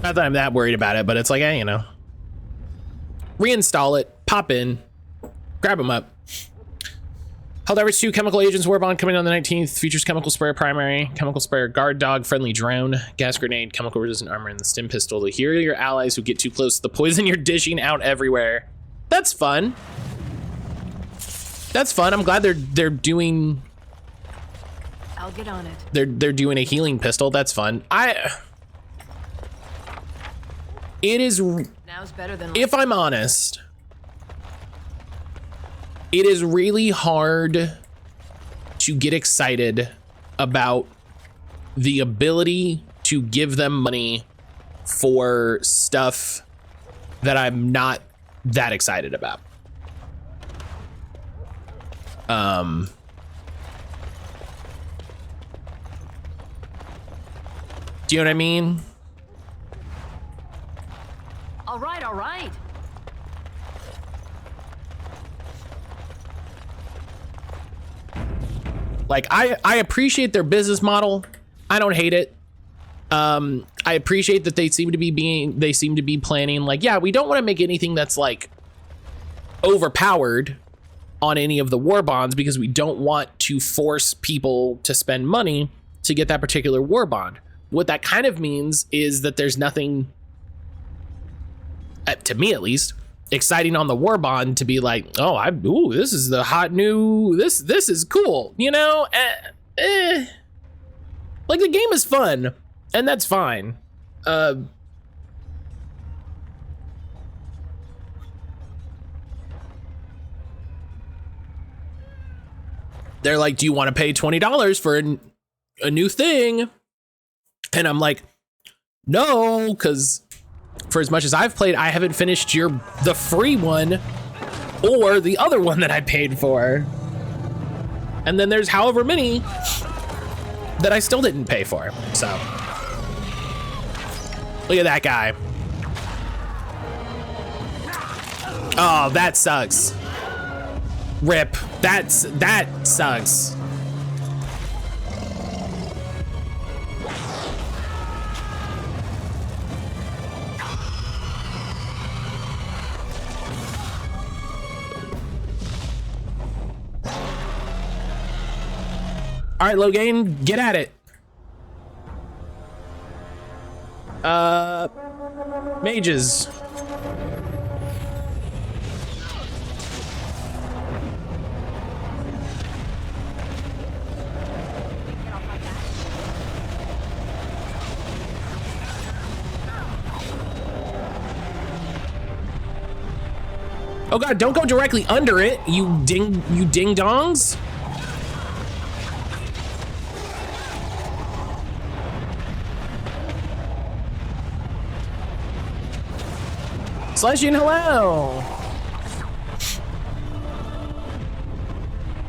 Not that I'm that worried about it, but it's like, hey, you know. Reinstall it, pop in, grab them up. Helldivers 2 chemical agents warbond coming on the 19th. Features chemical sprayer primary, chemical sprayer guard dog, friendly drone, gas grenade, chemical resistant armor, and the stim pistol to heal your allies who get too close to the poison you're dishing out everywhere. That's fun. That's fun. I'm glad they're doing. I'll get on it. They're doing a healing pistol. That's fun. It is. Now's better than. If I'm honest, it is really hard to get excited about the ability to give them money for stuff that I'm not that excited about. Do you know what I mean? All right, all right. Like, I appreciate their business model. I don't hate it. I appreciate that they seem to be planning, like, yeah, we don't want to make anything that's like overpowered on any of the war bonds because we don't want to force people to spend money to get that particular war bond. What that kind of means is that there's nothing, to me at least, exciting on the war bond to be like, oh, this is the hot new, this is cool, you know? Like, the game is fun, and that's fine. They're like, do you want to pay $20 for a new thing? And I'm like, no, because for as much as I've played, I haven't finished the free one or the other one that I paid for. And then there's however many that I still didn't pay for. So look at that guy. Oh, that sucks. Rip. That sucks. All right, Logain, get at it. Mages. Oh God, don't go directly under it, you ding dongs. Sledging, hello.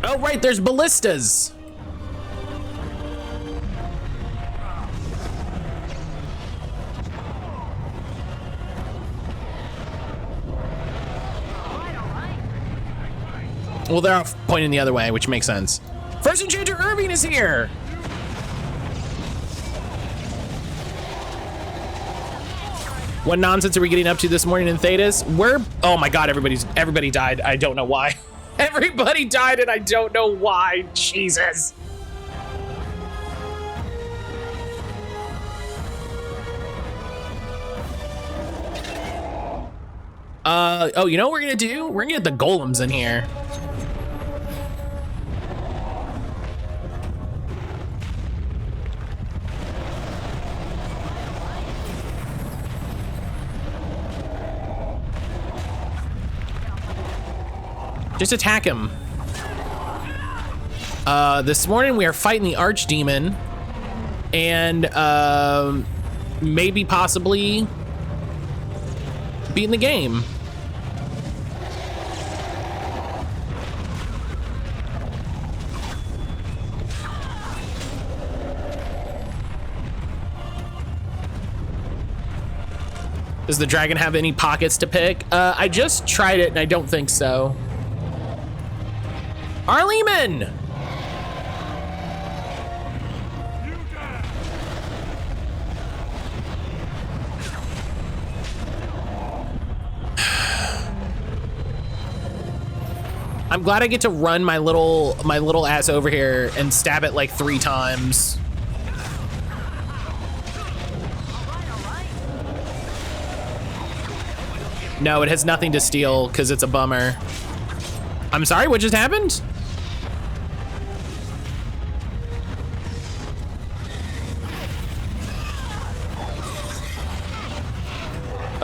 Oh, right, there's ballistas. Well, they're off pointing the other way, which makes sense. First Enchanter Irving is here. What nonsense are we getting up to this morning in Thetis? Oh my God, everybody died. I don't know why. Everybody died and I don't know why. Jesus. Oh, you know what we're gonna do? We're gonna get the golems in here. Just attack him. This morning we are fighting the archdemon and maybe possibly beating the game. Does the dragon have any pockets to pick? I just tried it and I don't think so. Arleman! I'm glad I get to run my little ass over here and stab it like 3 times. No, it has nothing to steal because it's a bummer. I'm sorry, what just happened?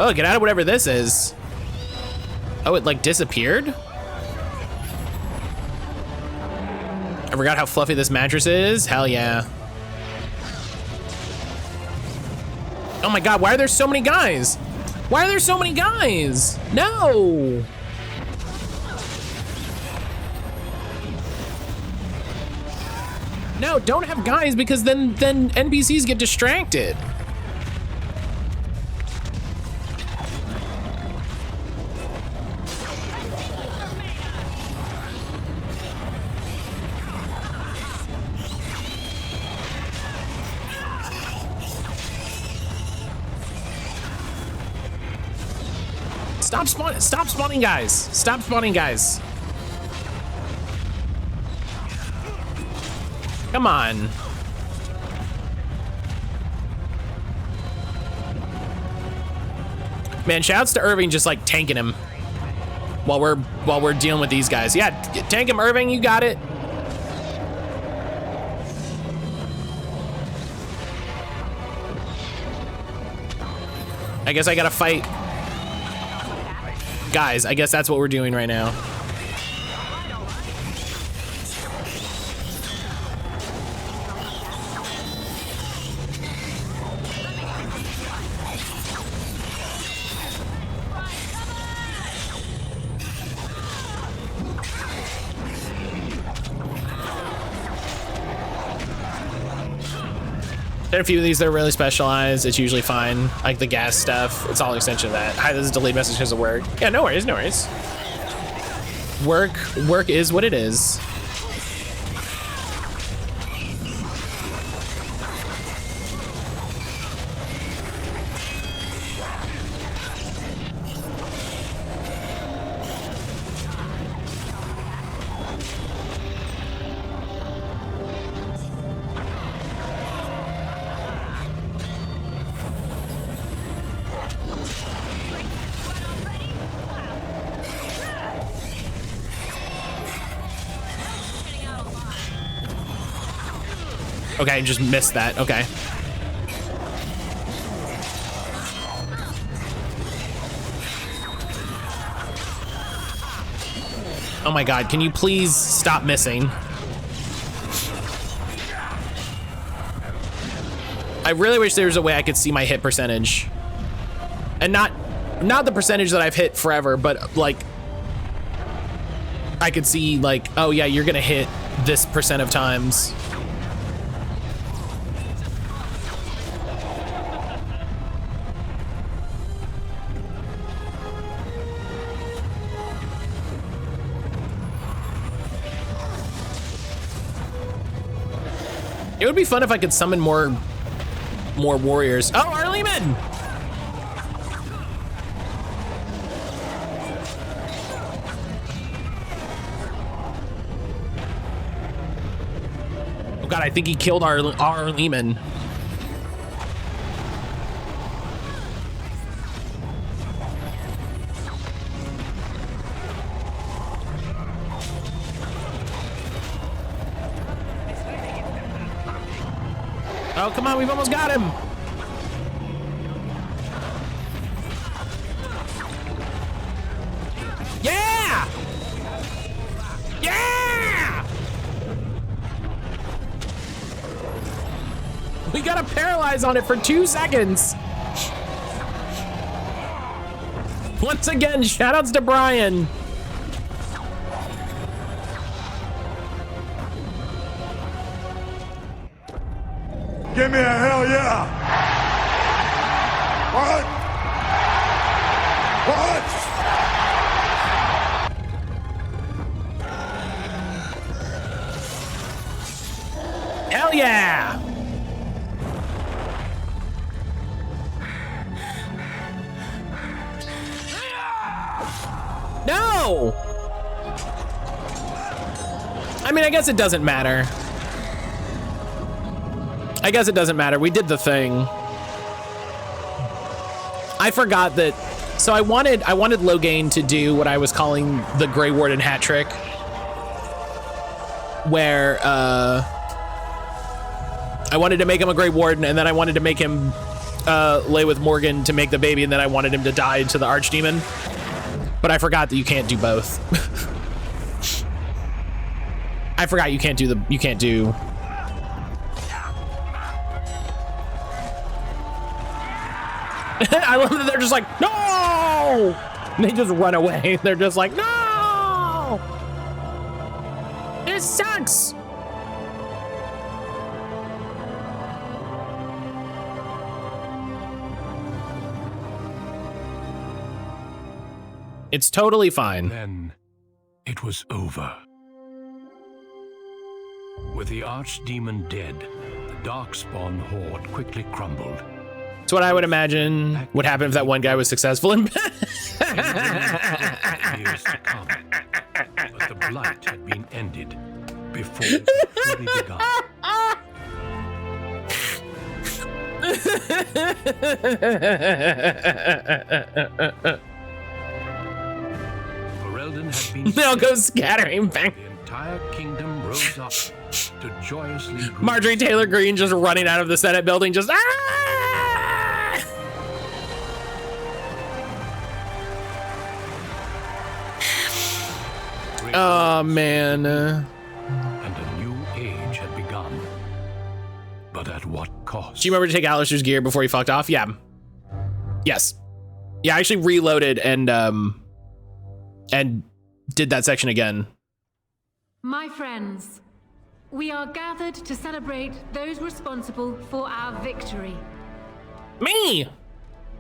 Oh, get out of whatever this is. Oh, it like disappeared? I forgot how fluffy this mattress is. Hell yeah. Oh my God, why are there so many guys? Why are there so many guys? No. No, don't have guys because then NPCs get distracted. Stop spawning guys. Stop spawning guys. Come on. Man, shouts to Irving just like tanking him while we're dealing with these guys. Yeah, tank him, Irving, you got it. I guess I gotta fight. Guys, I guess that's what we're doing right now. There are a few of these that are really specialized. It's usually fine. Like the gas stuff, it's all an extension of that. Hi, this is a delayed message because of work. Yeah, no worries, no worries. Work is what it is. Okay, just missed that. Okay. Oh my God, can you please stop missing? I really wish there was a way I could see my hit percentage. And not the percentage that I've hit forever, but like I could see like, oh yeah, you're gonna hit this percent of times. It would be fun if I could summon more warriors. Oh, Arleman! God, I think he killed our Lehman. Oh, come on, we've almost got him. Yeah! Yeah! We gotta paralyze on it for 2 seconds. Once again, shoutouts to Brian. Give me a hell yeah! What? What? Hell yeah! No! I mean, I guess it doesn't matter. I guess it doesn't matter. We did the thing. I forgot that. So I wanted Logain to do what I was calling the Grey Warden hat trick, where I wanted to make him a Grey Warden, and then I wanted to make him lay with Morgan to make the baby, and then I wanted him to die to the Archdemon. But I forgot that you can't do both. I forgot you can't do I love that they're just like, no! And they just run away. They're just like, no! This sucks! It's totally fine. Then it was over. With the Archdemon dead, the Darkspawn horde quickly crumbled. It's what I would imagine would happen if that one guy was successful in Years to come, but the blight had been ended before it truly begun. Ferelden had been They'll go scattering back. The entire kingdom rose up to joyously greet Marjorie Taylor Greene just running out of the Senate building, just Oh man. and a new age had begun. But at what cost? Do you remember to take Alistair's gear before he fucked off? Yeah. Yes. Yeah, I actually reloaded and did that section again. My friends, we are gathered to celebrate those responsible for our victory. Me!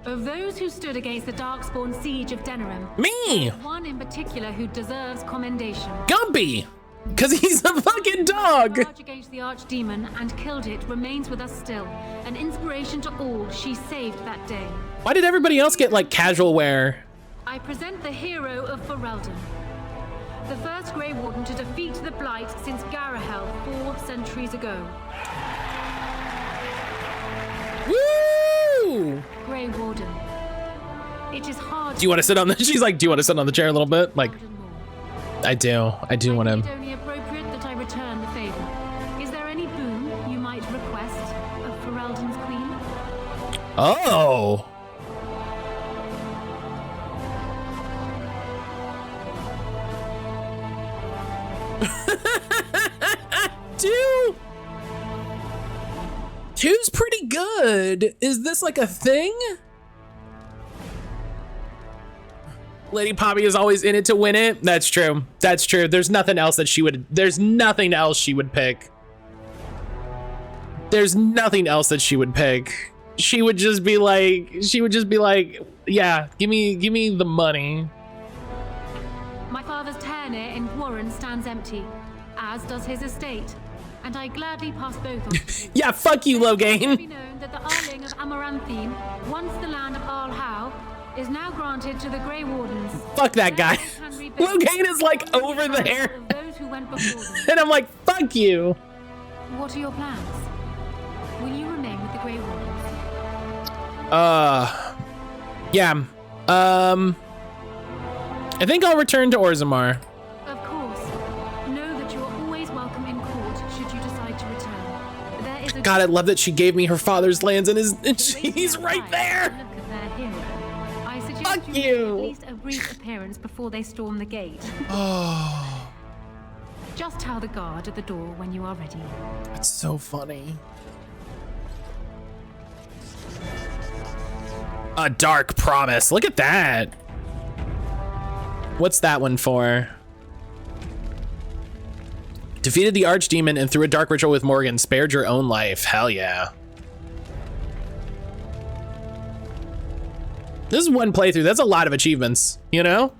Of those who stood against the Darkspawn siege of Denerim, Me! one in particular who deserves commendation. Gumpy! Because he's a fucking dog! The charge against the Archdemon and killed it remains with us still, an inspiration to all she saved that day. Why did everybody else get like casual wear? I present the hero of Ferelden, the first Grey Warden to defeat the Blight since Garahel 4 centuries ago. Woo! Grey Warden. It is hard. Do you want to sit on the? She's like, do you want to sit on the chair a little bit? Like, I do want It's to. only appropriate that I return the favor. Is there any boon you might request of Ferelden's queen? Oh. Two's pretty good. Is this like a thing? Lady Poppy is always in it to win it. That's true. That's true. There's nothing else that she would. There's nothing else she would pick. There's nothing else that she would pick. She would just be like. She would just be like, yeah, give me the money. My father's Ternir in Warren stands empty, as does his estate, and I gladly pass both on to you. Yeah, fuck you, Let it Logain. be known that the Arling of Amaranthine, once the land of Arlhow, is now granted to the Grey Wardens. Fuck that guy. Can rebuild Logain is like on the over council there. of those who went before them. And I'm like, fuck you. What are your plans? Will you remain with the Grey Wardens? Yeah. I think I'll return to Orzammar. Of course. Know that you are always welcome in court should you decide to return. There is a God, I love that she gave me her father's lands and he's right there. Look at their hero. I suggest Fuck you make you. at least a brief appearance before they storm the gate. Oh, Just tell the guard at the door when you are ready. that's so funny. A dark promise. Look at that. What's that one for? Defeated the archdemon and through a dark ritual with Morgan, spared your own life. Hell yeah. This is one playthrough. That's a lot of achievements, you know?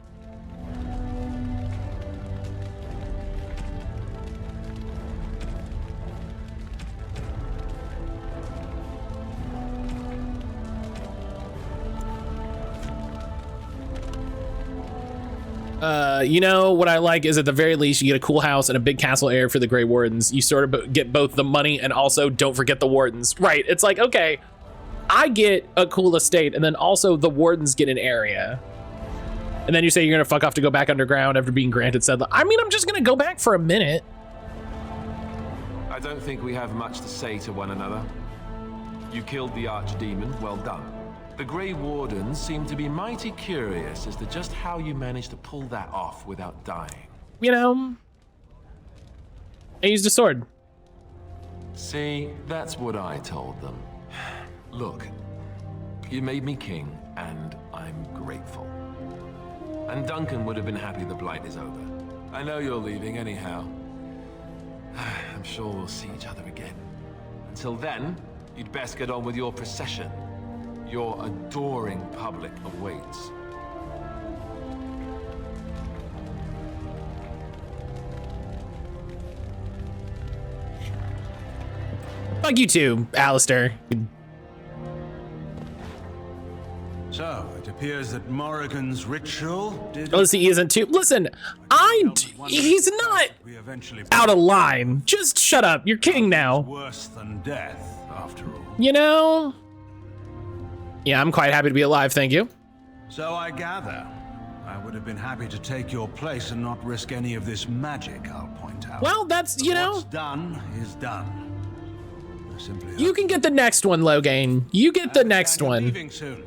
You know, what I like is at the very least, you get a cool house and a big castle area for the Grey Wardens. You sort of get both the money and also don't forget the Wardens. Right, it's like, okay, I get a cool estate and then also the Wardens get an area. And then you say you're gonna fuck off to go back underground after being granted said, I mean, I'm just gonna go back for a minute. I don't think we have much to say to one another. You killed the archdemon, well done. The Grey Wardens seem to be mighty curious as to just how you managed to pull that off without dying. You know, I used a sword. See, that's what I told them. Look, you made me king, and I'm grateful. And Duncan would have been happy the Blight is over. I know you're leaving anyhow. I'm sure we'll see each other again. Until then, you'd best get on with your procession. Your adoring public awaits. Fuck you too, Alistair. So, it appears that Morrigan's ritual did... Listen, he isn't too. Listen, he's not We eventually... out of line. Just shut up. You're king now. Worse than death, after all. You know? Yeah, I'm quite happy to be alive, thank you. So I gather. I would have been happy to take your place and not risk any of this magic, I'll point out. Well, that's, you know, What's done is done. I simply you can get the next one, Logain. You get the next I'm one. leaving soon.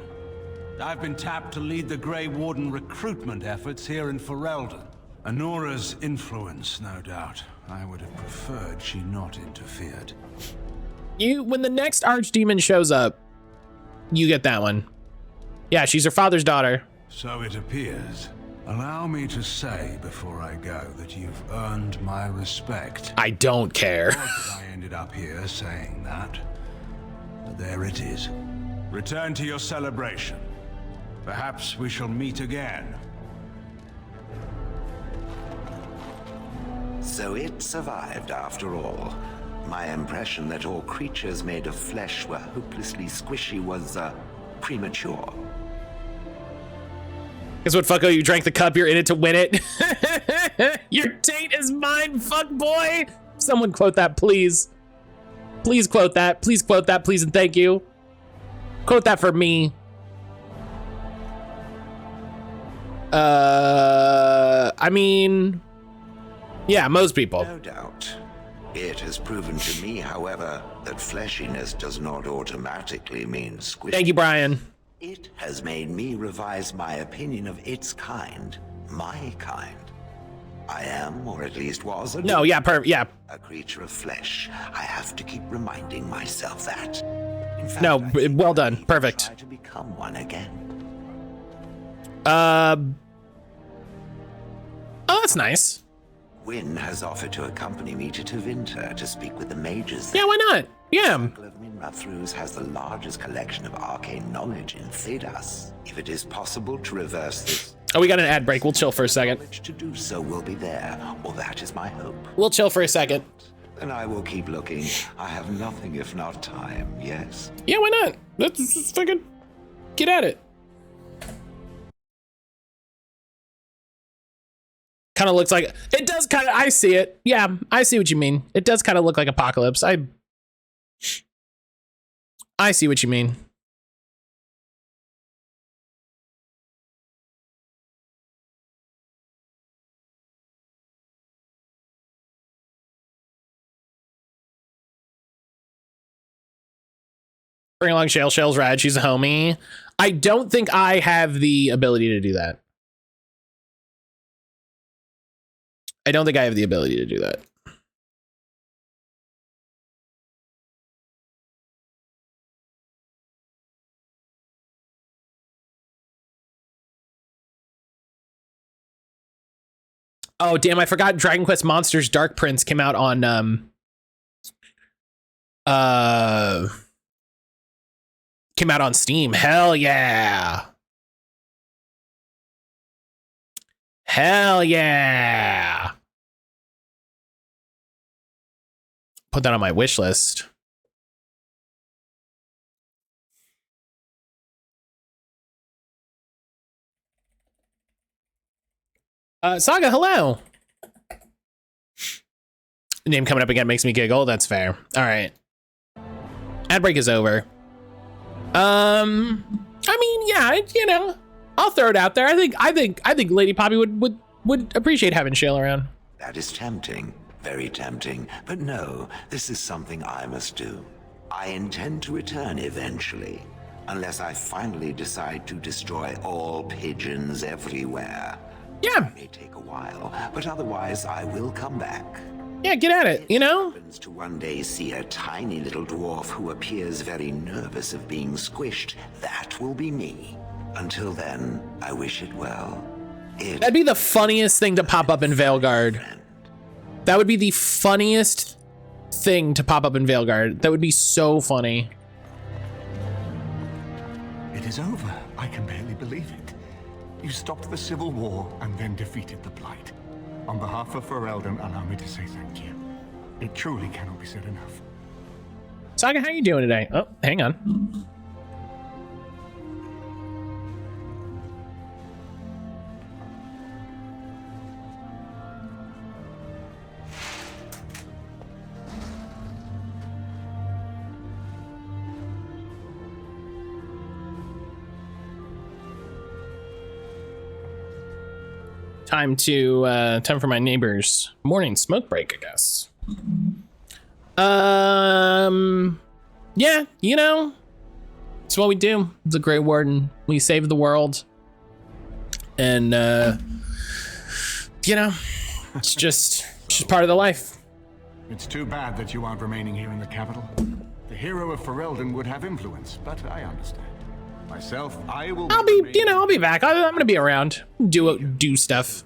I've been tapped to lead the Grey Warden recruitment efforts here in Ferelden. Anora's influence, no doubt. I would have preferred she not interfered. When the next archdemon shows up, you get that one. Yeah, she's her father's daughter. So it appears. Allow me to say before I go that you've earned my respect. I don't care. Odd that I ended up here saying that. But there it is. Return to your celebration. Perhaps we shall meet again. So it survived after all. My impression that all creatures made of flesh were hopelessly squishy was, premature. Guess what, fucko? You drank the cup, you're in it to win it. Your taint is mine, fuck boy. Someone quote that, please. Please quote that. Please quote that, please, and thank you. Quote that for me. I mean, yeah, most people. No doubt. It has proven to me, however, that fleshiness does not automatically mean squishy. Thank you, Brian. It has made me revise my opinion of its kind, my kind. I am, or at least was, a No, yeah, yeah. a creature of flesh. I have to keep reminding myself that. In fact, No, I think well I done. need to Perfect. try to become one again. Oh, that's nice. Wynn has offered to accompany me to Tevinter to speak with the mages. Yeah, why not? Yeah. Circle of Minrathrus has the largest collection of arcane knowledge in Thedas. If it is possible to reverse this, Oh, we got an ad break. We'll chill for a second. knowledge to do so will be there, or that is my hope. We'll chill for a second. And I will keep looking. I have nothing if not time, yes? Yeah, why not? Let's fucking get at it. Kind of looks like, it does kind of, I see it. Yeah, I see what you mean. It does kind of look like Apocalypse. I see what you mean. Bring along Shale. Shale's rad. She's a homie. I don't think I have the ability to do that. I don't think I have the ability to do that. Oh, damn, I forgot Dragon Quest Monsters Dark Prince came out on Steam. Hell yeah. Hell yeah. Put that on my wish list. Saga, hello. Name coming up again makes me giggle. That's fair. All right. Ad break is over. I mean, yeah, you know, I'll throw it out there. I think Lady Poppy would appreciate having Shale around. That is tempting, very tempting. But no, this is something I must do. I intend to return eventually, unless I finally decide to destroy all pigeons everywhere. Yeah. It may take a while, but otherwise I will come back. Yeah, get at it, you know? Happens to one day see a tiny little dwarf who appears very nervous of being squished, that will be me. Until then, I wish it well. That'd be the funniest thing to pop up in Veilguard. That would be the funniest thing to pop up in Veilguard. That would be so funny. It is over. I can barely believe it. You stopped the civil war and then defeated the Blight. On behalf of Ferelden, allow me to say thank you. It truly cannot be said enough. Saga, how you doing today? Oh, hang on. Time for my neighbor's morning smoke break, I guess. Yeah, you know, it's what we do. It's a Grey Warden. We save the world. And, you know, it's just part of the life. It's too bad that you aren't remaining here in the capital. The hero of Ferelden would have influence, but I understand. Myself, I'll be back. I'm gonna be around. Do stuff.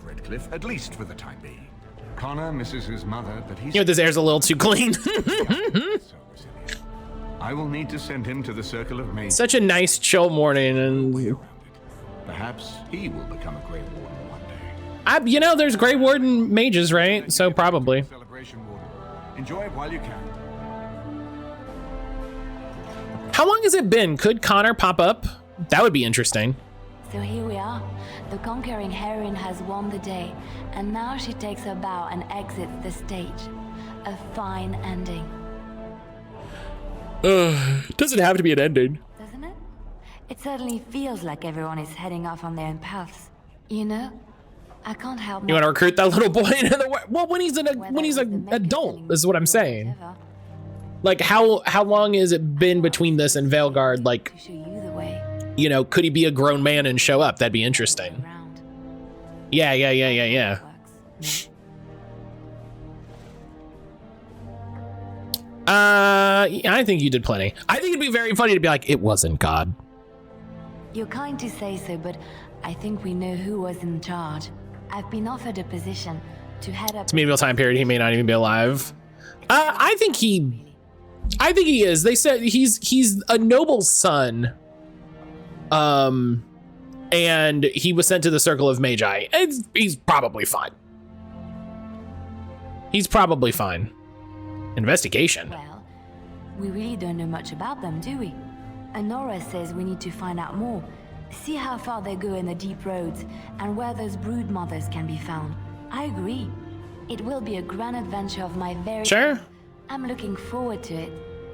Redcliffe, at least for the time being. Connor misses his mother, but he's... You know, this air's a little too clean. I will need to send him to the Circle of Mages. Such a nice, chill morning, and perhaps he will become a Grey Warden one day. You know, there's Grey Warden mages, right? So probably. Celebration Warden. Enjoy it while you can. How long has it been? Could Connor pop up? That would be interesting. So here we are. The conquering heroine has won the day, and now she takes her bow and exits the stage. A fine ending. Doesn't have to be an ending. Doesn't it? It certainly feels like everyone is heading off on their own paths. You know, I can't help. You want to recruit that little boy into the world? Well, when he's an adult, is what I'm saying. Like, how long has it been between this and Veilguard? Like, you know, could he be a grown man and show up? That'd be interesting. Yeah. I think you did plenty. I think it'd be very funny to be like, it wasn't God. You're kind to say so, but I think we know who was in charge. I've been offered a position to head up. It's a medieval time period. He may not even be alive. I think he is. They said he's a noble's son. And he was sent to the Circle of Magi. He's probably fine. He's probably fine. Investigation. Well, we really don't know much about them, do we? Honora says we need to find out more. See how far they go in the deep roads and where those brood mothers can be found. I agree. It will be a grand adventure of my very Sure. own. I'm looking forward to it.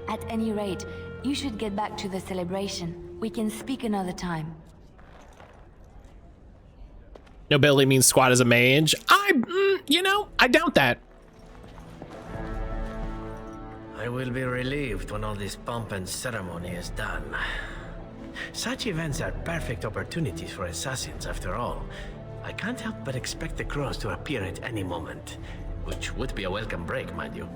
At any rate, you should get back to the celebration. We can speak another time. Nobility means squat as a mage. You know, I doubt that. I will be relieved when all this pomp and ceremony is done. Such events are perfect opportunities for assassins, after all. I can't help but expect the crows to appear at any moment, which would be a welcome break, mind you.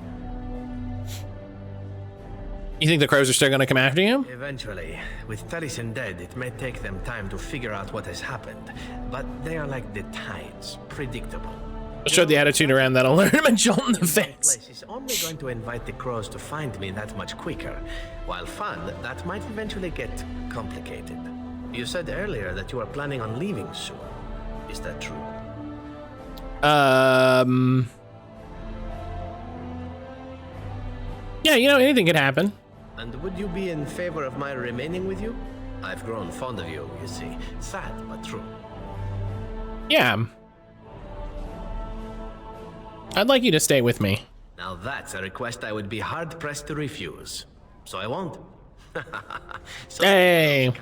You think the crows are still gonna come after you? Eventually. With Taliesin dead, it may take them time to figure out what has happened, but they are like the tides, predictable. Show the attitude around that alert him and jolt in the face. Place is only going to invite the crows to find me that much quicker. While fun, that might eventually get complicated. You said earlier that you are planning on leaving soon. Is that true? Yeah, you know, anything could happen. And would you be in favor of my remaining with you? I've grown fond of you, you see. Sad, but true. Yeah. I'd like you to stay with me. Now that's a request I would be hard-pressed to refuse. So I won't. So Hey.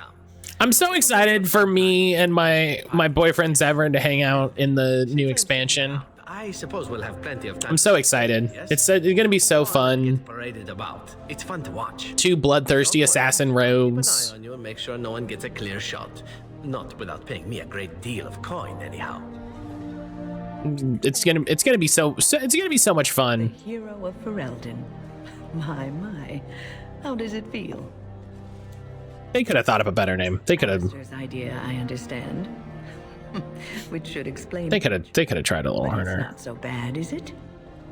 I'm so excited for me and my boyfriend Severin to hang out in the new expansion. I suppose we'll have plenty of time. I'm so excited. It's gonna be so fun. Paraded about. It's fun to watch. Two bloodthirsty assassin Keep rogues. an eye on you and make sure no one gets a clear shot. Not without paying me a great deal of coin, anyhow. It's gonna be so much fun. Hero of Ferelden. My. How does it feel? They could have thought of a better name. They could have. Master's idea, I understand. Which should explain. They could have tried a little But harder. It's not so bad, is it?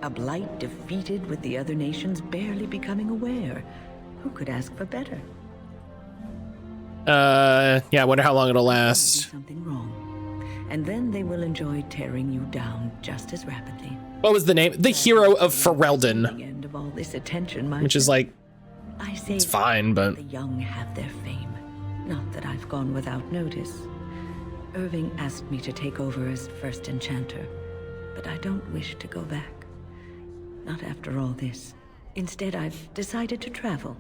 A blight defeated with the other nations barely becoming aware. Who could ask for better? Yeah, I wonder how long it'll Do last. something wrong, and then they will enjoy tearing you down just as rapidly. What was the name? The Hero of The Ferelden, end of all this attention, my which is friend. like, I say it's fine, but the young have their fame. Not that I've gone without notice. Irving asked me to take over as first enchanter, but I don't wish to go back. Not after all this. Instead, I've decided to travel.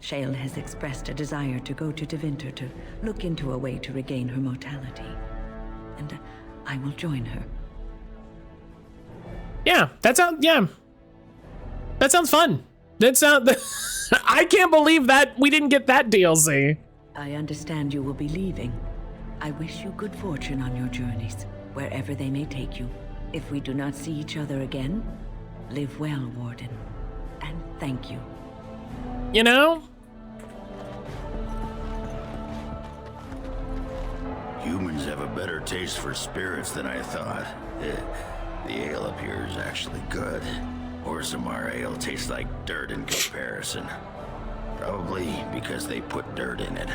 Shale has expressed a desire to go to Devinter to look into a way to regain her mortality. And I will join her. yeah, that sounds fun. That sound. I can't believe that we didn't get that DLC. I understand you will be leaving. I wish you good fortune on your journeys, wherever they may take you. If we do not see each other again, live well, Warden. And thank you. You know? Humans have a better taste for spirits than I thought. The ale up here is actually good. Orzammar ale tastes like dirt in comparison. Probably because they put dirt in it.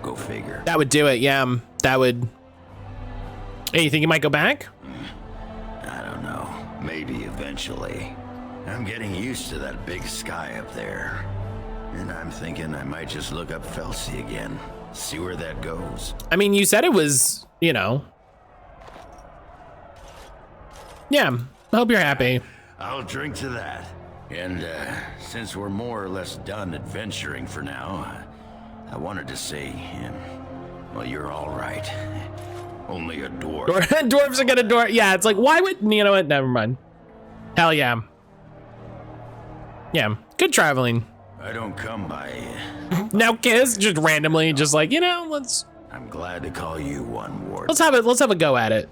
Go figure. That would do it, yeah. That would... Hey, you think you might go back? I don't know. Maybe eventually. I'm getting used to that big sky up there. And I'm thinking I might just look up Felsi again. See where that goes. I mean, you said it was, you know... Yeah, I hope you're happy. I'll drink to that. And since we're more or less done adventuring for now, I wanted to say, well, you're all right. Only a dwarf. Dwarves are gonna dwarf. Yeah, it's like, why would, you know what? Never mind. Hell yeah. Yeah, good traveling. I don't come by. Now kiss, just randomly, just like, you know, let's. I'm glad to call you one, Ward. Let's have a go at it.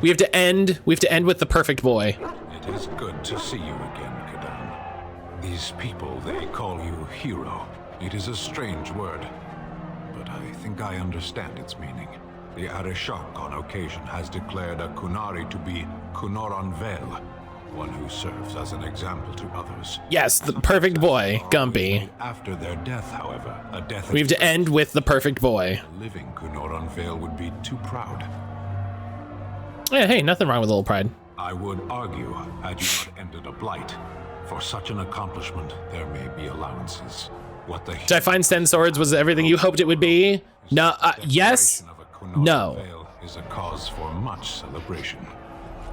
We have to end with the perfect boy. It is good to see you again, Kadan. These people, they call you hero. It is a strange word, but I think I understand its meaning. The Arishok on occasion has declared a Kunari to be Kunoran Vel, one who serves as an example to others. Yes, the perfect boy, Gumpy. After their death, however, a death We have to end with the perfect boy. a living Kunoran Vel would be too proud. Yeah, hey, nothing wrong with a little pride. I would argue, had you not ended a blight, for such an accomplishment, there may be allowances. What the Did I find 10 swords was everything you hoped it would be? No, yes, no. veil is a cause for much celebration.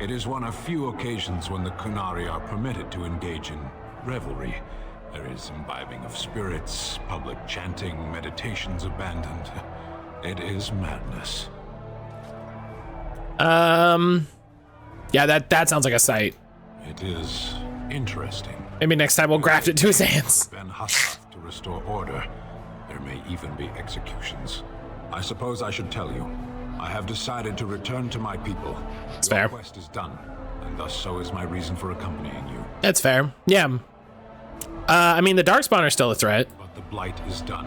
It is one of few occasions when the Kunari are permitted to engage in revelry. There is imbibing of spirits, public chanting, meditations abandoned. It is madness. Yeah, that sounds like a sight. It is interesting. Maybe next time we'll graft it to his hands. Ben Hassaf to restore order. There may even be executions. I suppose I should tell you. I have decided to return to my people. That's Your fair. quest is done, and thus so is my reason for accompanying you. That's fair. Yeah. I mean, the Darkspawn are still a threat. But the Blight is done.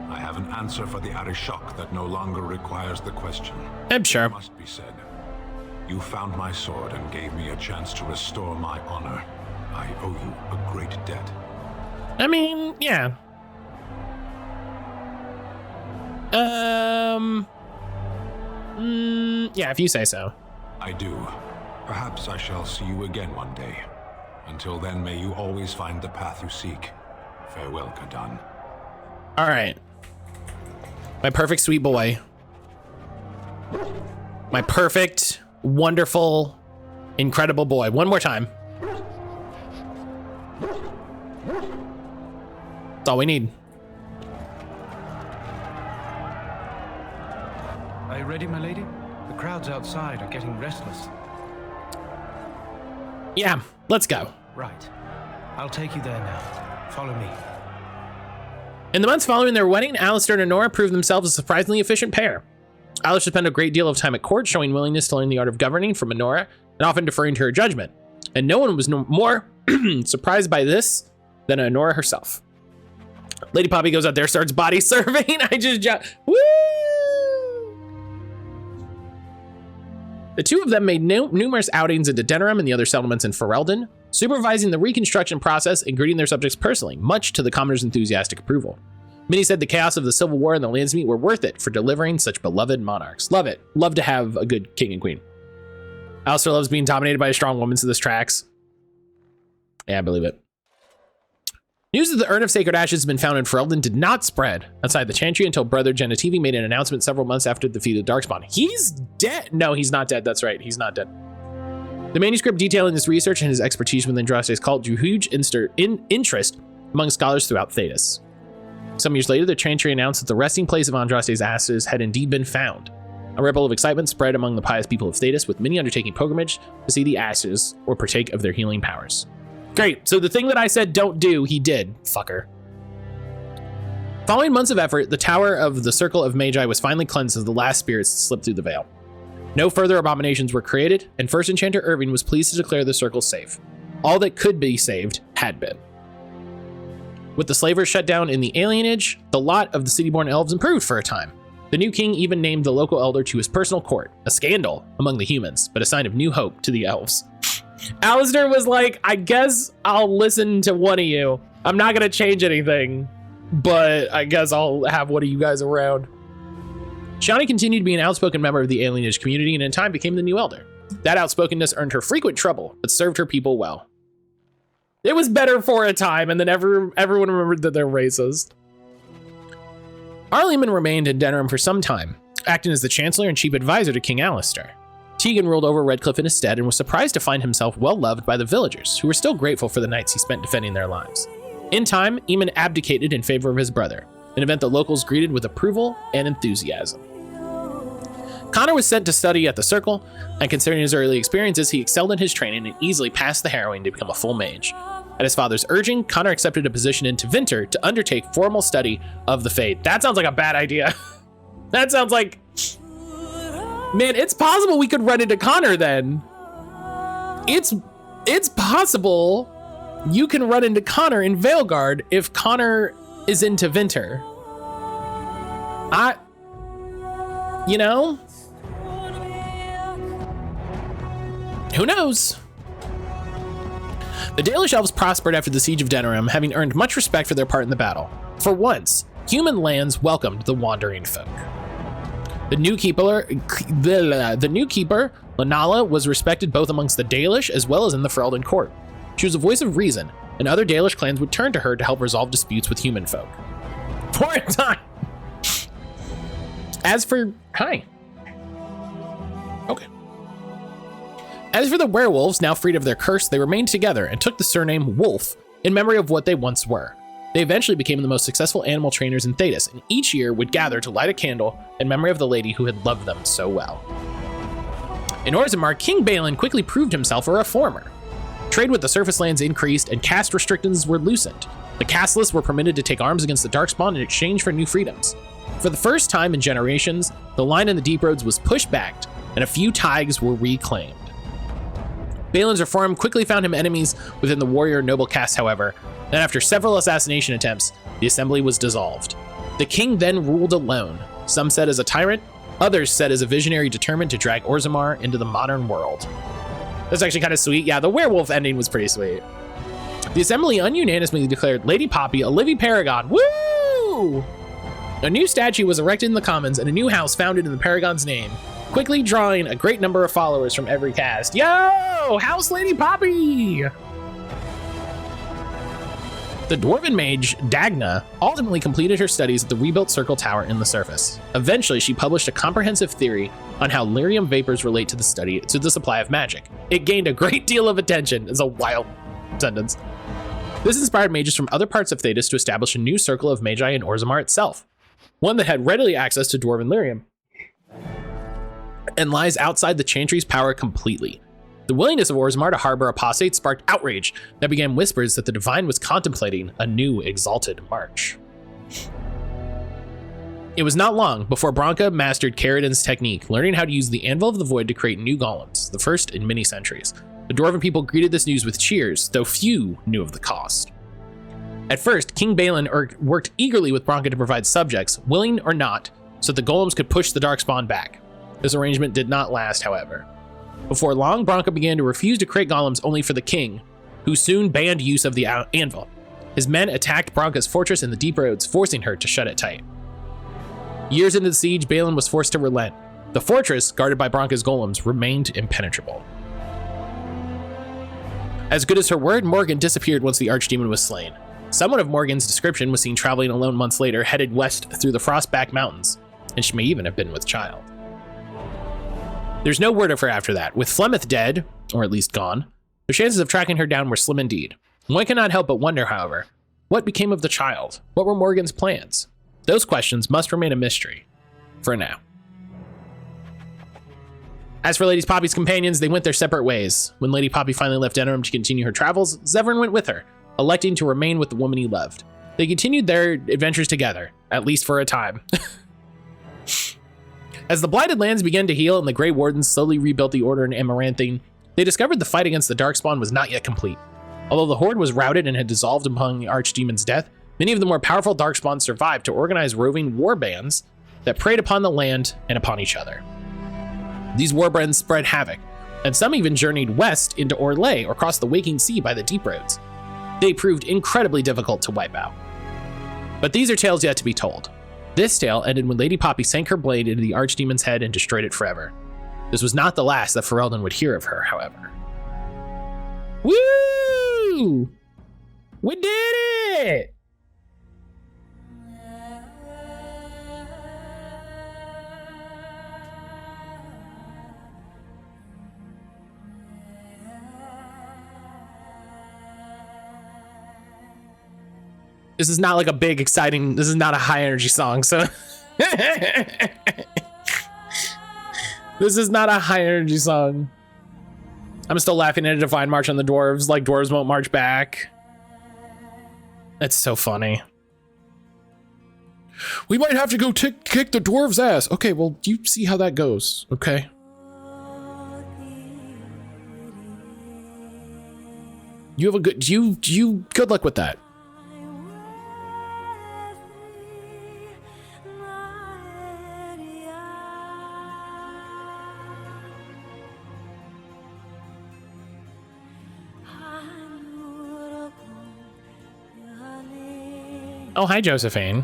I have an answer for the Arishok that no longer requires the question. I'm sure. It must be said. You found my sword and gave me a chance to restore my honor. I owe you a great debt. I mean, yeah. Yeah, if you say so. I do. Perhaps I shall see you again one day. Until then, may you always find the path you seek. Farewell, Kadan. All right. My perfect sweet boy. My perfect, wonderful, incredible boy. One more time. That's all we need. Are you ready, my lady? The crowds outside are getting restless. Yeah, let's go. Right. I'll take you there now. Follow me. In the months following their wedding, Alistair and Honora proved themselves a surprisingly efficient pair. Alistair spent a great deal of time at court, showing willingness to learn the art of governing from Honora and often deferring to her judgment. And no one was more surprised by this than Honora herself. Lady Poppy goes out there, starts body surveying. Woo! The two of them made numerous outings into Denerim and the other settlements in Ferelden, supervising the reconstruction process and greeting their subjects personally, much to the commoners' enthusiastic approval. Many said the chaos of the Civil War and the Landsmeet were worth it for delivering such beloved monarchs. Love it. Love to have a good king and queen. Alistair loves being dominated by a strong woman, so this tracks. Yeah, I believe it. News that the Urn of Sacred Ashes has been found in Ferelden did not spread outside the Chantry until Brother Genetivi made an announcement several months after the defeat of Darkspawn. He's dead. No, he's not dead. That's right. He's not dead. The manuscript detailing this research and his expertise within Andraste's cult drew huge interest among scholars throughout Thedas. Some years later, the Chantry announced that the resting place of Andraste's ashes had indeed been found. A ripple of excitement spread among the pious people of Thedas, with many undertaking pilgrimage to see the ashes or partake of their healing powers. Great, so the thing that I said don't do, he did, fucker. Following months of effort, the Tower of the Circle of Magi was finally cleansed as the last spirits slipped through the veil. No further abominations were created, and First Enchanter Irving was pleased to declare the circle safe. All that could be saved had been. With the slavers shut down in the alienage, the lot of the city-born elves improved for a time. The new king even named the local elder to his personal court, a scandal among the humans, but a sign of new hope to the elves. Alistair was like, I guess I'll listen to one of you. I'm not gonna change anything, but I guess I'll have one of you guys around. Shani continued to be an outspoken member of the alienage community and in time became the new elder. That outspokenness earned her frequent trouble, but served her people well. It was better for a time, and then everyone remembered that they're racist. Arleman remained in Denerim for some time, acting as the Chancellor and Chief Advisor to King Alistair. Tegan ruled over Redcliffe in his stead and was surprised to find himself well loved by the villagers, who were still grateful for the nights he spent defending their lives. In time, Eamon abdicated in favor of his brother, an event the locals greeted with approval and enthusiasm. Connor was sent to study at the Circle, and considering his early experiences, he excelled in his training and easily passed the harrowing to become a full mage. At his father's urging, Connor accepted a position in Tevinter to undertake formal study of the Fade. That sounds like a bad idea. That sounds like... Man, it's possible we could run into Connor then. It's possible you can run into Connor in Veilguard if Connor is in Tevinter. You know? Who knows? The Dalish elves prospered after the siege of Denerim, having earned much respect for their part in the battle. For once, human lands welcomed the wandering folk. The new keeper, Lanala, was respected both amongst the Dalish as well as in the Ferelden court. She was a voice of reason, and other Dalish clans would turn to her to help resolve disputes with human folk. For a time. As for the werewolves, now freed of their curse, they remained together and took the surname Wolf in memory of what they once were. They eventually became the most successful animal trainers in Thedas, and each year would gather to light a candle in memory of the lady who had loved them so well. In Orzammar, King Balin quickly proved himself a reformer. Trade with the surface lands increased, and caste restrictions were loosened. The casteless were permitted to take arms against the Darkspawn in exchange for new freedoms. For the first time in generations, the line in the Deep Roads was pushed back, and a few taigs were reclaimed. Balin's reform quickly found him enemies within the warrior noble caste, however, and after several assassination attempts, the assembly was dissolved. The king then ruled alone, some said as a tyrant, others said as a visionary determined to drag Orzammar into the modern world. That's actually kind of sweet. Yeah, the werewolf ending was pretty sweet. The assembly ununanimously declared Lady Poppy a living paragon. Woo! A new statue was erected in the Commons and a new house founded in the paragon's name, quickly drawing a great number of followers from every caste. Yo! House Lady Poppy! The dwarven mage, Dagna, ultimately completed her studies at the rebuilt Circle Tower in the surface. Eventually, she published a comprehensive theory on how lyrium vapors relate to the supply of magic. It gained a great deal of attention. It's a wild sentence. This inspired mages from other parts of Thedas to establish a new circle of magi in Orzammar itself, one that had readily access to dwarven lyrium, and lies outside the Chantry's power completely. The willingness of Orzammar to harbor apostates sparked outrage that began whispers that the Divine was contemplating a new exalted march. It was not long before Branka mastered Caridin's technique, learning how to use the Anvil of the Void to create new golems, the first in many centuries. The Dwarven people greeted this news with cheers, though few knew of the cost. At first, King Balin worked eagerly with Branka to provide subjects, willing or not, so the golems could push the Darkspawn back. This arrangement did not last, however. Before long, Branka began to refuse to create golems only for the king, who soon banned use of the anvil. His men attacked Branka's fortress in the Deep Roads, forcing her to shut it tight. Years into the siege, Balin was forced to relent. The fortress, guarded by Branka's golems, remained impenetrable. As good as her word, Morgan disappeared once the archdemon was slain. Someone of Morgan's description was seen traveling alone months later, headed west through the Frostback Mountains, and she may even have been with child. There's no word of her after that. With Flemeth dead, or at least gone, the chances of tracking her down were slim indeed. One cannot help but wonder, however, what became of the child? What were Morgan's plans? Those questions must remain a mystery, for now. As for Lady Poppy's companions, they went their separate ways. When Lady Poppy finally left Denerim to continue her travels, Zevran went with her, electing to remain with the woman he loved. They continued their adventures together, at least for a time. As the Blighted Lands began to heal and the Grey Wardens slowly rebuilt the Order in Amaranthine, they discovered the fight against the Darkspawn was not yet complete. Although the Horde was routed and had dissolved upon the Archdemon's death, many of the more powerful Darkspawns survived to organize roving war bands that preyed upon the land and upon each other. These war bands spread havoc, and some even journeyed west into Orlais or across the Waking Sea by the Deep Roads. They proved incredibly difficult to wipe out. But these are tales yet to be told. This tale ended when Lady Poppy sank her blade into the Archdemon's head and destroyed it forever. This was not the last that Ferelden would hear of her, however. Woo! We did it! This is not like a big, exciting, this is not a high energy song, so. This is not a high energy song. I'm still laughing at a divine march on the dwarves, like dwarves won't march back. That's so funny. We might have to go kick the dwarves' ass. Okay, well, you see how that goes, okay? You have a good, good luck with that. Oh, hi, Josephine.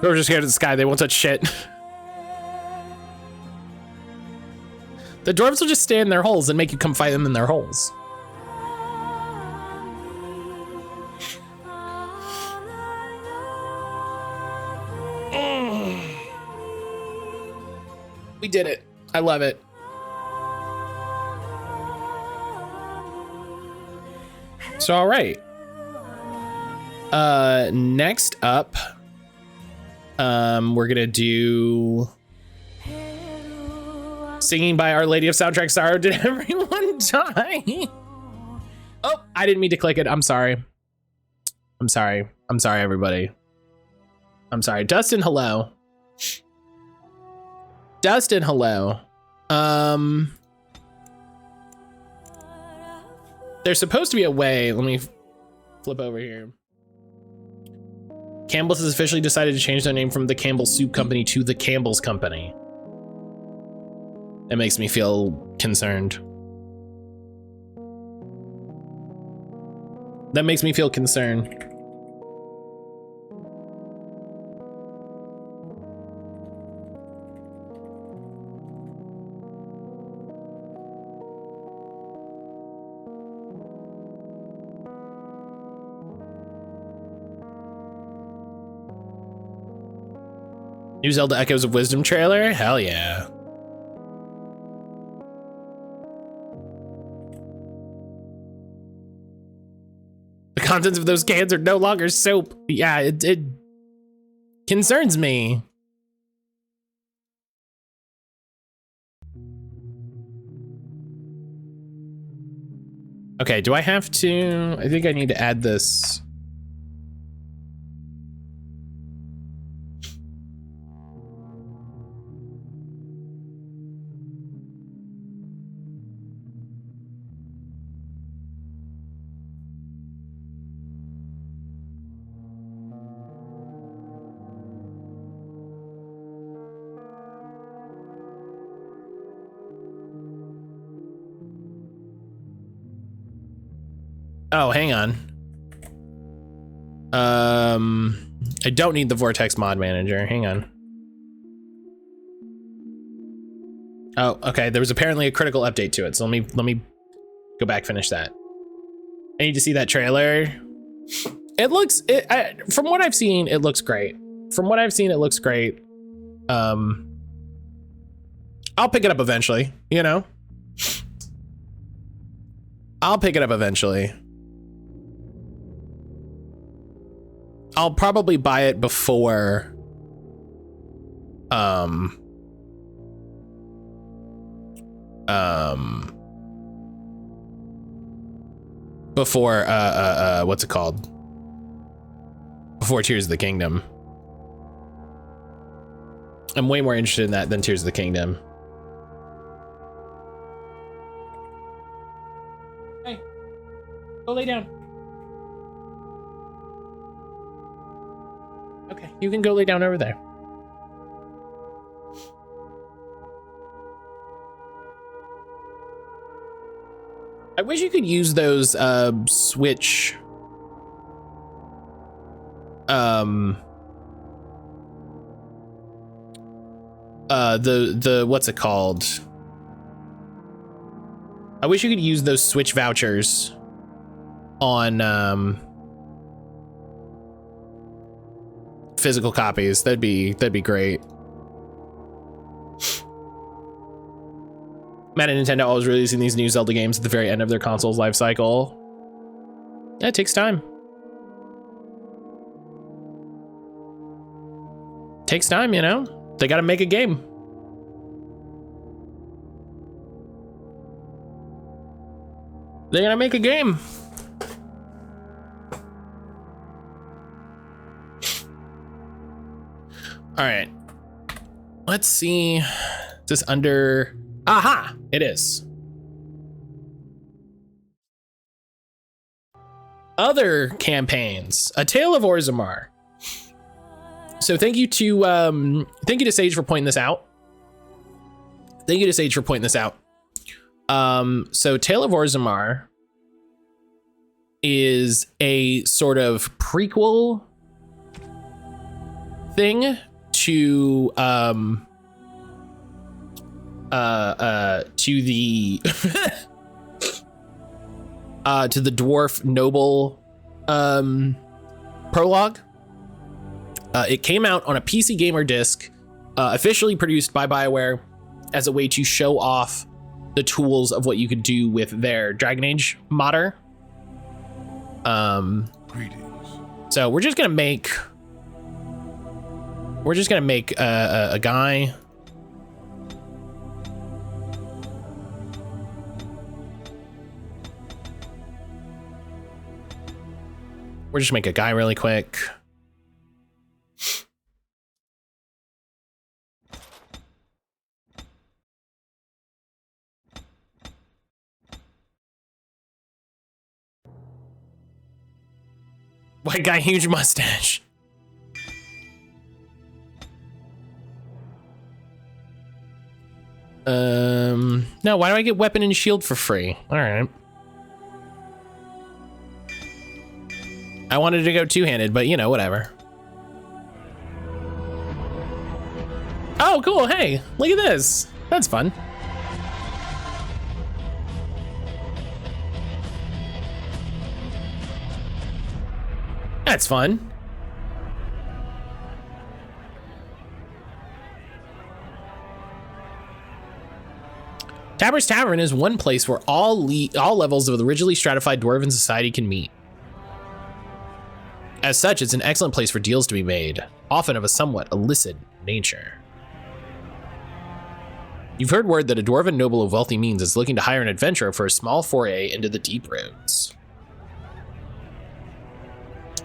Dwarves are scared of the sky. They won't touch shit. The dwarves will just stay in their holes and make you come fight them in their holes. We did it. I love it. So, all right. Next up, we're gonna do Singing by Our Lady of Soundtrack Sorrow. Did everyone die? Oh, I didn't mean to click it. I'm sorry. I'm sorry. I'm sorry, everybody. I'm sorry. Dustin, hello. Dustin, hello. There's supposed to be a way. Let me flip over here. Campbell's has officially decided to change their name from the Campbell's Soup Company to the Campbell's Company. It makes me feel concerned. That makes me feel concerned. New Zelda Echoes of Wisdom trailer? Hell yeah. The contents of those cans are no longer soap. Yeah, it concerns me. Okay, do I have to? I think I need to add this. Oh, hang on. I don't need the Vortex mod manager. Hang on. Oh, okay. There was apparently a critical update to it. So let me go back, finish that. I need to see that trailer. It looks, from what I've seen, it looks great. From what I've seen, it looks great. I'll pick it up eventually, you know? I'll pick it up eventually. I'll probably buy it before what's it called? Before Tears of the Kingdom. I'm way more interested in that than Tears of the Kingdom. Hey, go lay down. Okay, you can go lay down over there. I wish you could use those Switch the what's it called? I wish you could use those Switch vouchers on physical copies. That'd be great. Mad at Nintendo always releasing these new Zelda games at the very end of their console's life cycle. Yeah, it takes time. Takes time, you know? They gotta make a game. They're gonna make a game. All right. Let's see. Is this under... Aha! It is. Other campaigns. A Tale of Orzammar. So thank you to Sage for pointing this out. Thank you to Sage for pointing this out. So Tale of Orzammar is a sort of prequel thing to the to the dwarf noble prologue. It came out on a PC Gamer disc, officially produced by BioWare as a way to show off the tools of what you could do with their Dragon Age modder. So we're just gonna make a guy. We're just make a guy really quick. White guy, huge mustache. No, why do I get weapon and shield for free? All right. I wanted to go two-handed, but you know, whatever. Oh, cool. Hey, look at this. That's fun. That's fun. Taber's Tavern is one place where all levels of the originally stratified dwarven society can meet. As such, it's an excellent place for deals to be made, often of a somewhat illicit nature. You've heard word that a dwarven noble of wealthy means is looking to hire an adventurer for a small foray into the deep roads.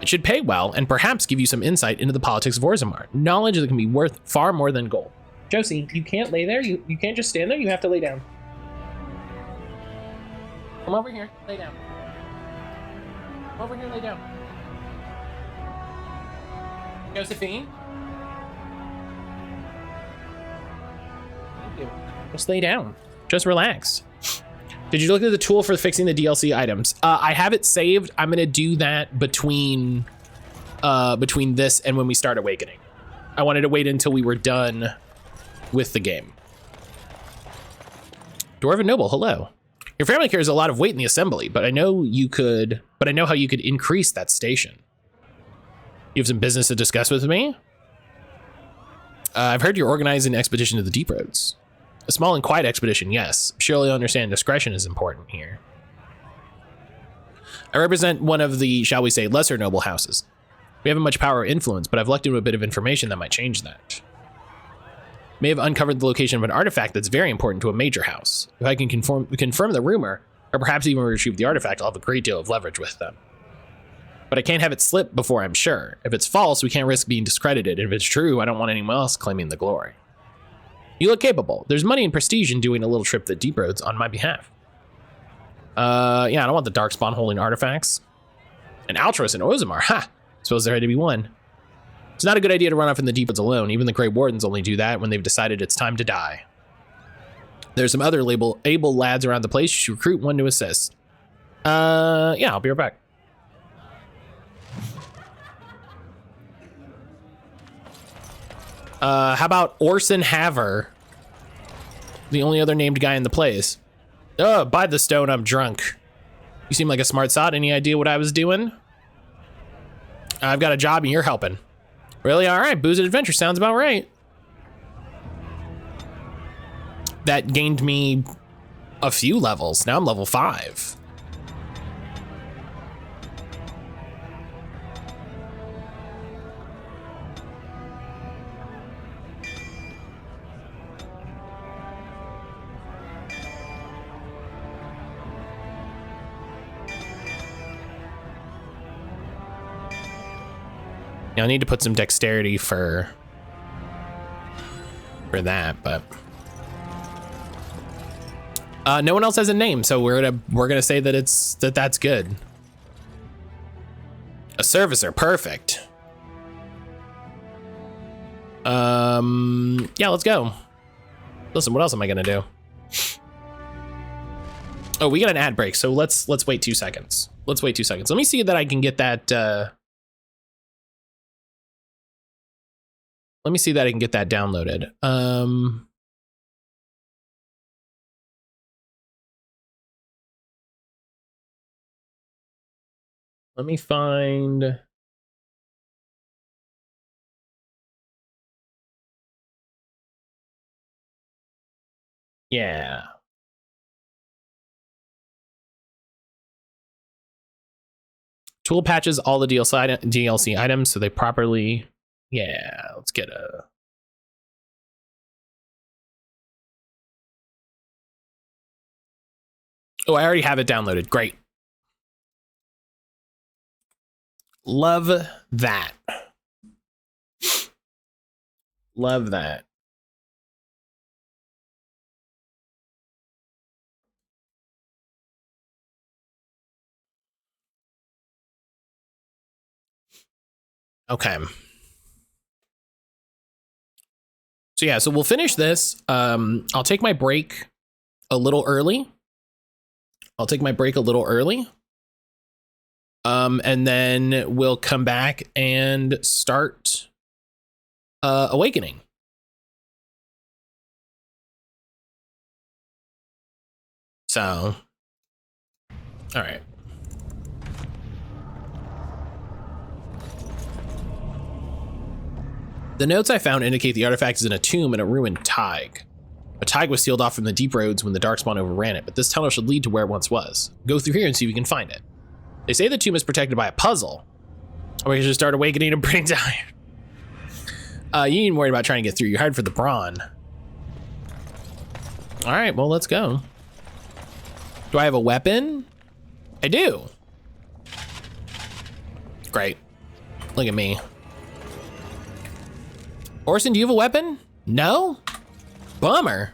It should pay well and perhaps give you some insight into the politics of Orzammar, knowledge that can be worth far more than gold. Josie, you can't lay there. You can't just stand there. You have to lay down. Come over here. Lay down. Come over here. Lay down. Josephine? Thank you. Just lay down. Just relax. Did you look at the tool for fixing the DLC items? I have it saved. I'm gonna do that between this and when we start Awakening. I wanted to wait until we were done with the game. Dwarven Noble, hello. Your family carries a lot of weight in the assembly, but I know how you could increase that station. You have some business to discuss with me? I've heard you're organizing an expedition to the deep roads. A small and quiet expedition, yes. Surely you'll understand discretion is important here. I represent one of the, shall we say, lesser noble houses. We haven't much power or influence, but I've lucked into a bit of information that might change that. May have uncovered the location of an artifact that's very important to a major house. If I can confirm the rumor, or perhaps even retrieve the artifact, I'll have a great deal of leverage with them. But I can't have it slip before I'm sure. If it's false, we can't risk being discredited. And if it's true, I don't want anyone else claiming the glory. You look capable. There's money and prestige in doing a little trip to the deep roads on my behalf. Yeah, I don't want the Darkspawn holding artifacts. An altruist in Orzammar, ha! Suppose there had to be one. It's not a good idea to run off in the deep woods alone. Even the Grey Wardens only do that when they've decided it's time to die. There's some other able lads around the place. You should recruit one to assist. Yeah, I'll be right back. How about Orson Haver? The only other named guy in the place. Oh, by the stone, I'm drunk. You seem like a smart sot. Any idea what I was doing? I've got a job and you're helping. Really? All right, booze and adventure sounds about right. That gained me a few levels. Now I'm level 5. Now I need to put some dexterity for that, but no one else has a name, so we're gonna say that that's good. A servicer, perfect. Yeah, let's go. Listen, what else am I gonna do? Oh, we got an ad break, so let's wait 2 seconds. Let's wait 2 seconds. Let me see that I can get that Let me see that I can get that downloaded. Let me find. Yeah. Tool patches all the DLC items so they properly. Yeah, let's get a. Oh, I already have it downloaded. Great. Love that. Love that. Okay. So yeah, so we'll finish this. I'll take my break a little early. And then we'll come back and start Awakening. So, all right. The notes I found indicate the artifact is in a tomb in a ruined Tig. A Tig was sealed off from the deep roads when the Darkspawn overran it, but this tunnel should lead to where it once was. Go through here and see if we can find it. They say the tomb is protected by a puzzle. Or we should start awakening and pretty tired. You ain't worried about trying to get through. You're hired for the brawn. All right, well, let's go. Do I have a weapon? I do. Great. Look at me. Orson, do you have a weapon? No? Bummer.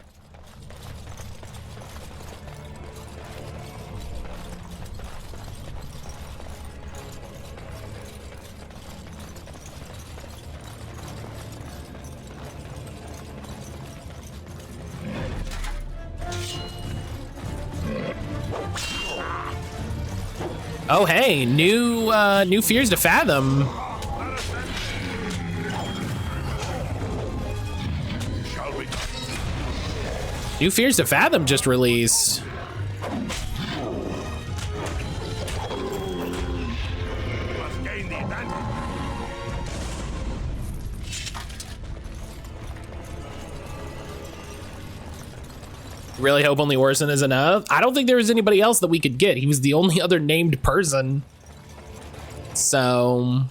Oh, hey, new fears to fathom. New Fears to Fathom just released. Really hope only Orson is enough. I don't think there was anybody else that we could get. He was the only other named person. So...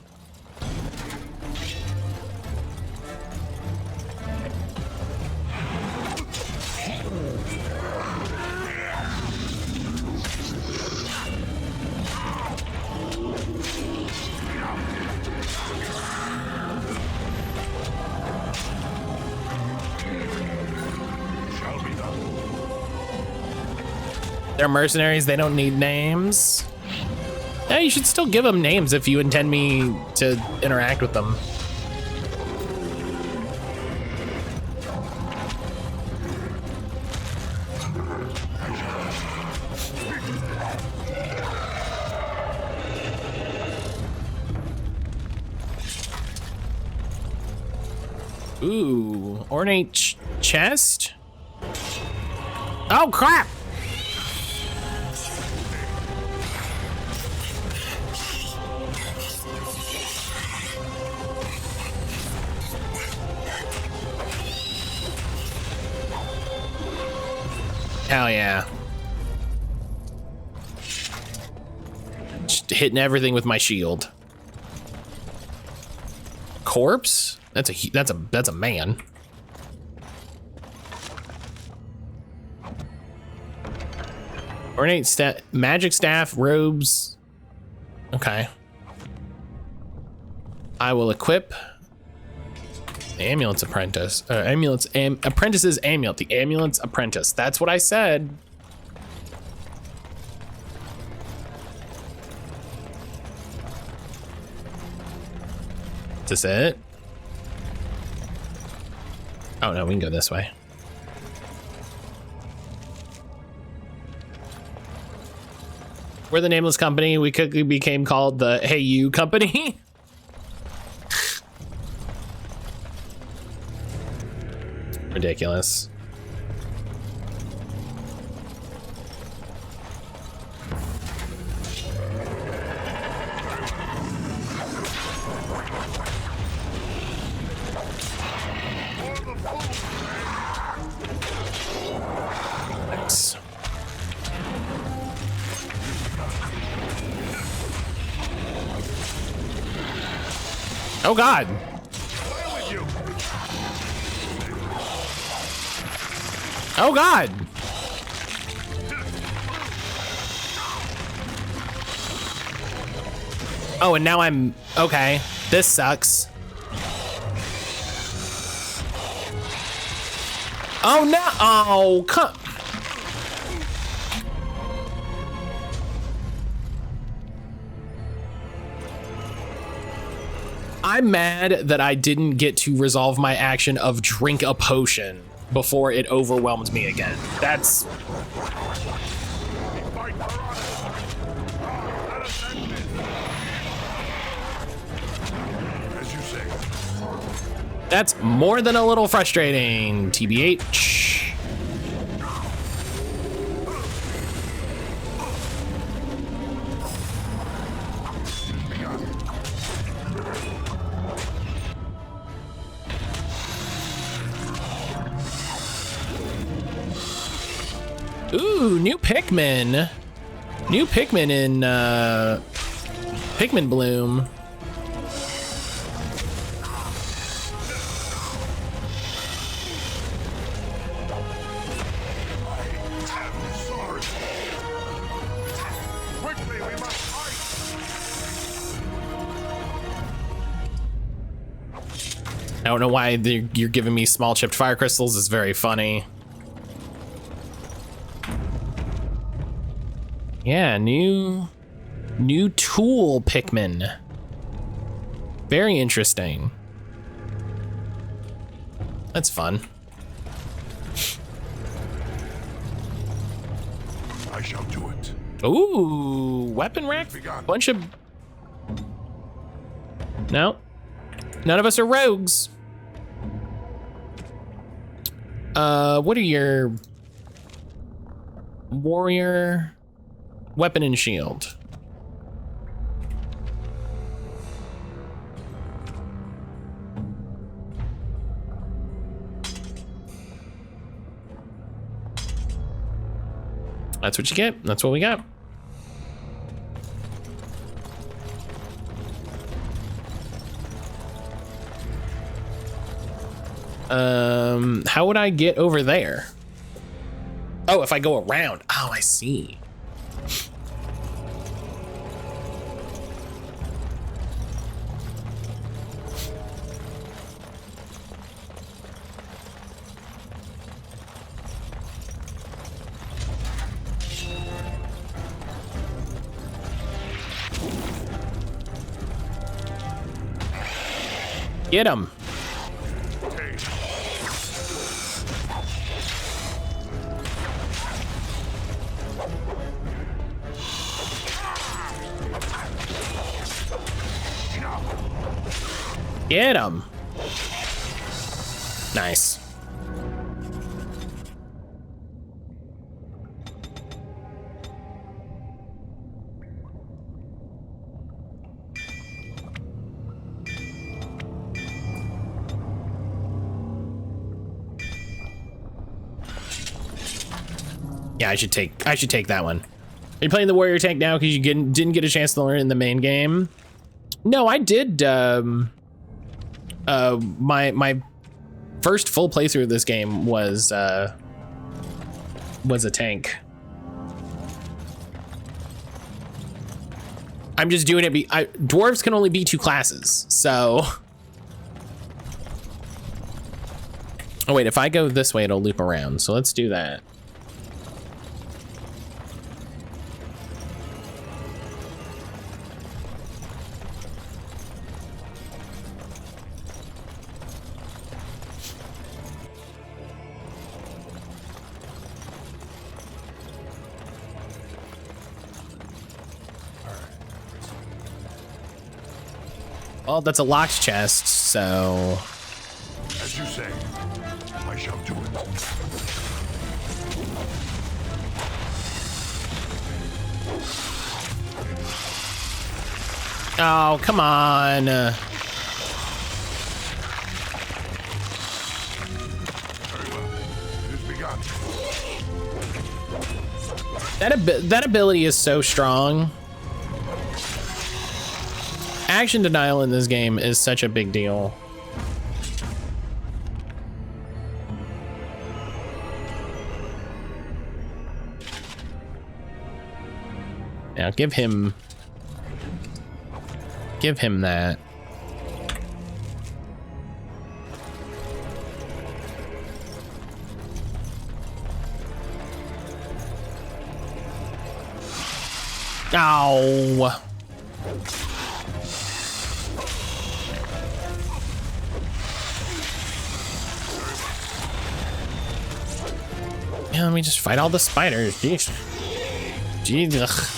They're mercenaries, they don't need names. Yeah, you should still give them names if you intend me to interact with them. Ooh, ornate chest? Oh, crap! Hell yeah. Just hitting everything with my shield. Corpse? That's a man. Ornate magic staff, robes. Okay. I will equip the Amulet's Apprentice. Apprentice's Amulet. The Amulet's Apprentice. That's what I said. Is this it? Oh no, we can go this way. We're the nameless company. We quickly became called the Hey You Company. ridiculous. Nice. Oh God. Oh God. Oh, and now I'm okay. This sucks. Oh no! Oh, come. I'm mad that I didn't get to resolve my action of drink a potion before it overwhelmed me again. That's... That's more than a little frustrating, TBH. Ooh, new Pikmin. New Pikmin in Pikmin Bloom. I don't know why you're giving me small chipped fire crystals. It's very funny. Yeah, new tool Pikmin. Very interesting. That's fun. I shall do it. Ooh, weapon rack. Bunch of... No. None of us are rogues. What are your... Warrior... Weapon and shield. That's what you get. That's what we got. How would I get over there? Oh, if I go around. Oh, I see. Get him. Get him. Nice. Yeah, I should take that one. Are you playing the warrior tank now because you didn't get a chance to learn in the main game? No, I did. My first full playthrough of this game was a tank. I'm just doing it. Dwarves can only be 2 classes, so. Oh wait, if I go this way, it'll loop around. So let's do that. Well, that's a locked chest, so... As you say, I shall do it. Oh, come on. That ability is so strong. Action denial in this game is such a big deal. Now give him that. Ow. Yeah, let me just fight all the spiders. Jeez. Jeez. Ugh.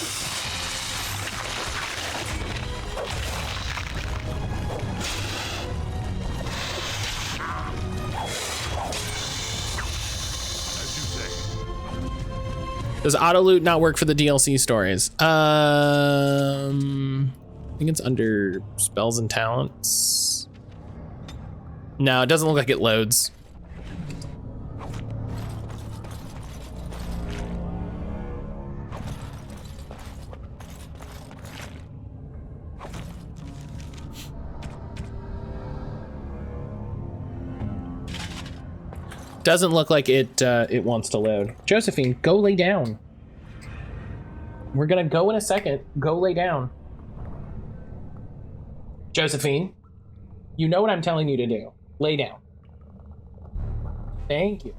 Does auto loot not work for the DLC stories? I think it's under spells and talents. No, it doesn't look like it loads. Doesn't look like it wants to load. Josephine, go lay down. We're gonna go in a second. Go lay down. Josephine, you know what I'm telling you to do. Lay down. Thank you.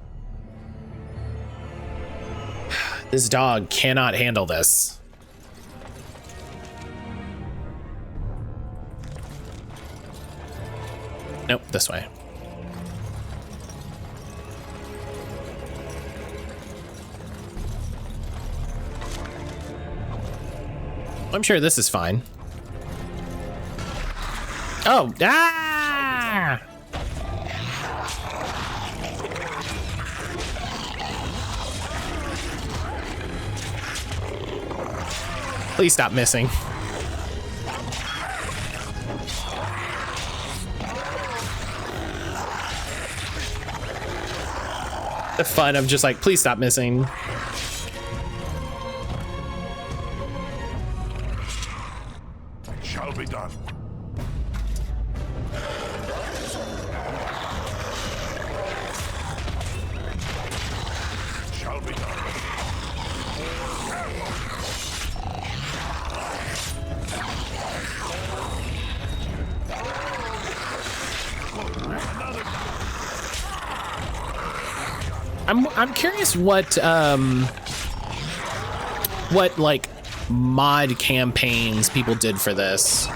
This dog cannot handle this. Nope, this way. I'm sure this is fine. Oh, ah! Please stop missing. The fun of just like, please stop missing. Shall be done. Shall be done. I'm curious what like mod campaigns people did for this.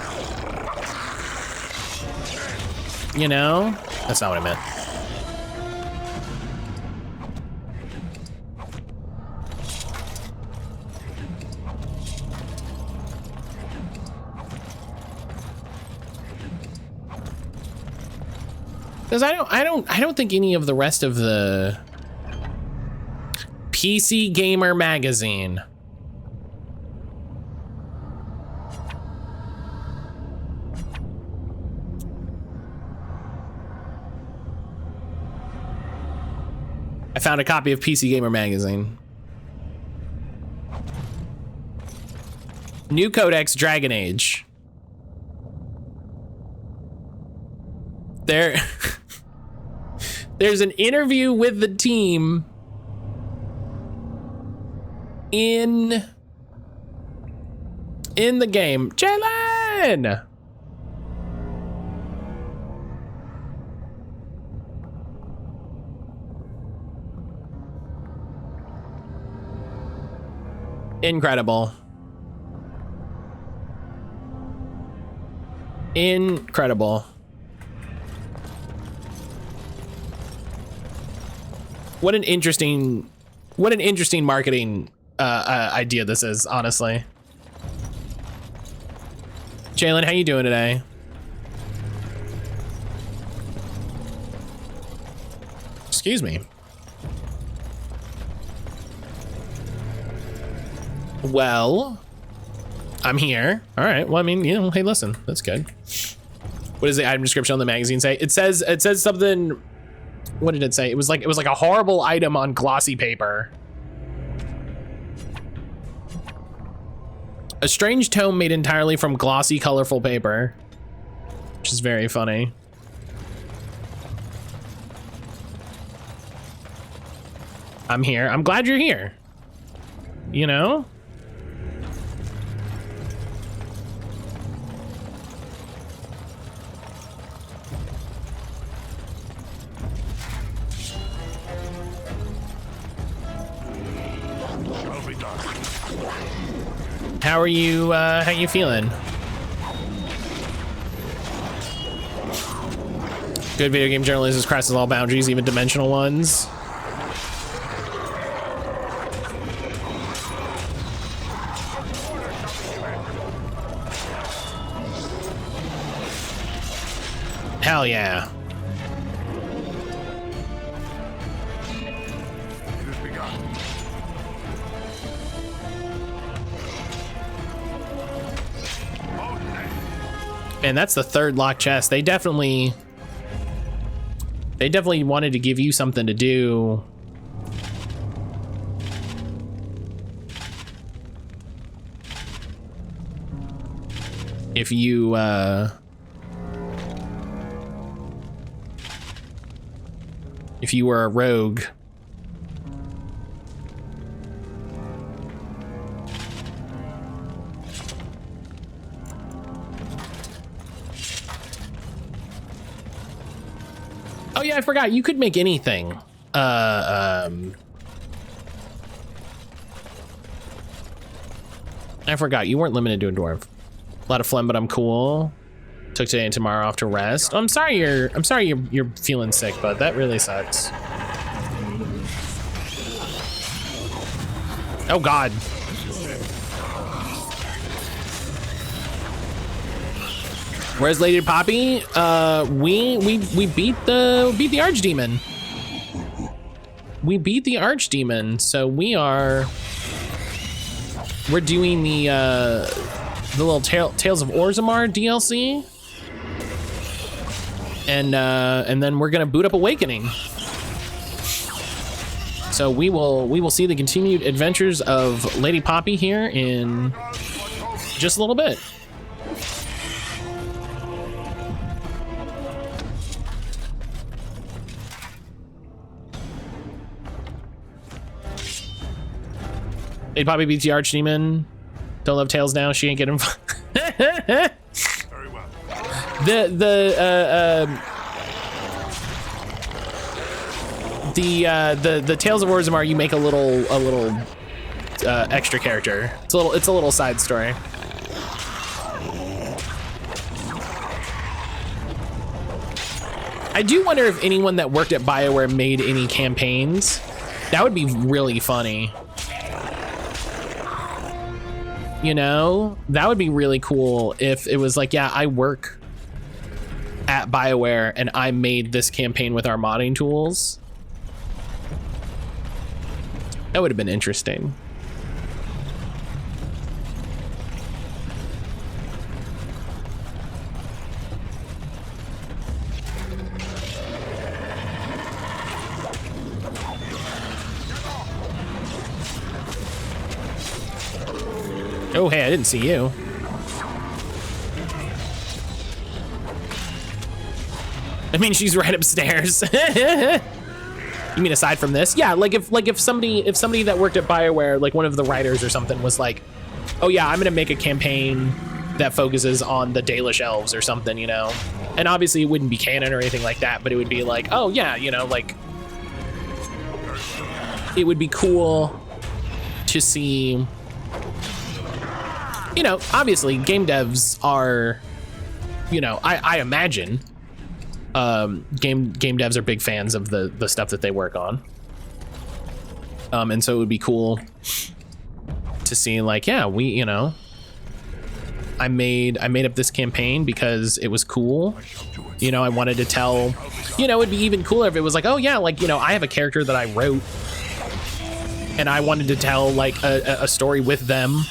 You know? That's not what I meant. Because I don't think any of the rest of the PC Gamer magazine I found a copy of PC Gamer magazine. New Codex Dragon Age. There's an interview with the team in the game. Jalen! Incredible. Incredible. What an interesting marketing idea this is, honestly. Jalen, how you doing today? Excuse me. Well, I'm here. All right. Well, I mean, you know, hey, listen, that's good. What does the item description on the magazine say? It says something. What did it say? It was like a horrible item on glossy paper. A strange tome made entirely from glossy, colorful paper, which is very funny. I'm here. I'm glad you're here. You know? How are you, how you feeling? Good video game journalism crosses all boundaries, even dimensional ones. Hell yeah. And that's the third locked chest. They definitely wanted to give you something to do. If you were a rogue. Oh yeah, I forgot. You could make anything. I forgot. You weren't limited to a dwarf. A lot of phlegm, but I'm cool. Took today and tomorrow off to rest. I'm sorry you're feeling sick, bud. That really sucks. Oh God. Where's Lady Poppy? We beat the archdemon. We beat the archdemon, so we're doing the little Tales of Orzammar DLC, and then we're gonna boot up Awakening. So we will see the continued adventures of Lady Poppy here in just a little bit. Lady Poppy beats the archdemon. Don't love Tails now. She ain't getting. Very well. The Tales of Orzammar, you make a little extra character. It's a little side story. I do wonder if anyone that worked at BioWare made any campaigns. That would be really funny. You know, that would be really cool if it was like, yeah, I work at BioWare and I made this campaign with our modding tools. That would have been interesting. Oh, hey, I didn't see you. I mean, she's right upstairs. You mean aside from this? Yeah, like if somebody that worked at BioWare, like one of the writers or something, was like, oh yeah, I'm gonna make a campaign that focuses on the Dalish elves or something, you know? And obviously it wouldn't be canon or anything like that, but it would be like, oh yeah, you know, like it would be cool to see. You know, obviously game devs are, you know, I imagine game devs are big fans of the stuff that they work on. And so it would be cool to see like, yeah, you know, I made up this campaign because it was cool. You know, I wanted to tell, you know, it'd be even cooler if it was like, oh yeah, like, you know, I have a character that I wrote and I wanted to tell like a story with them.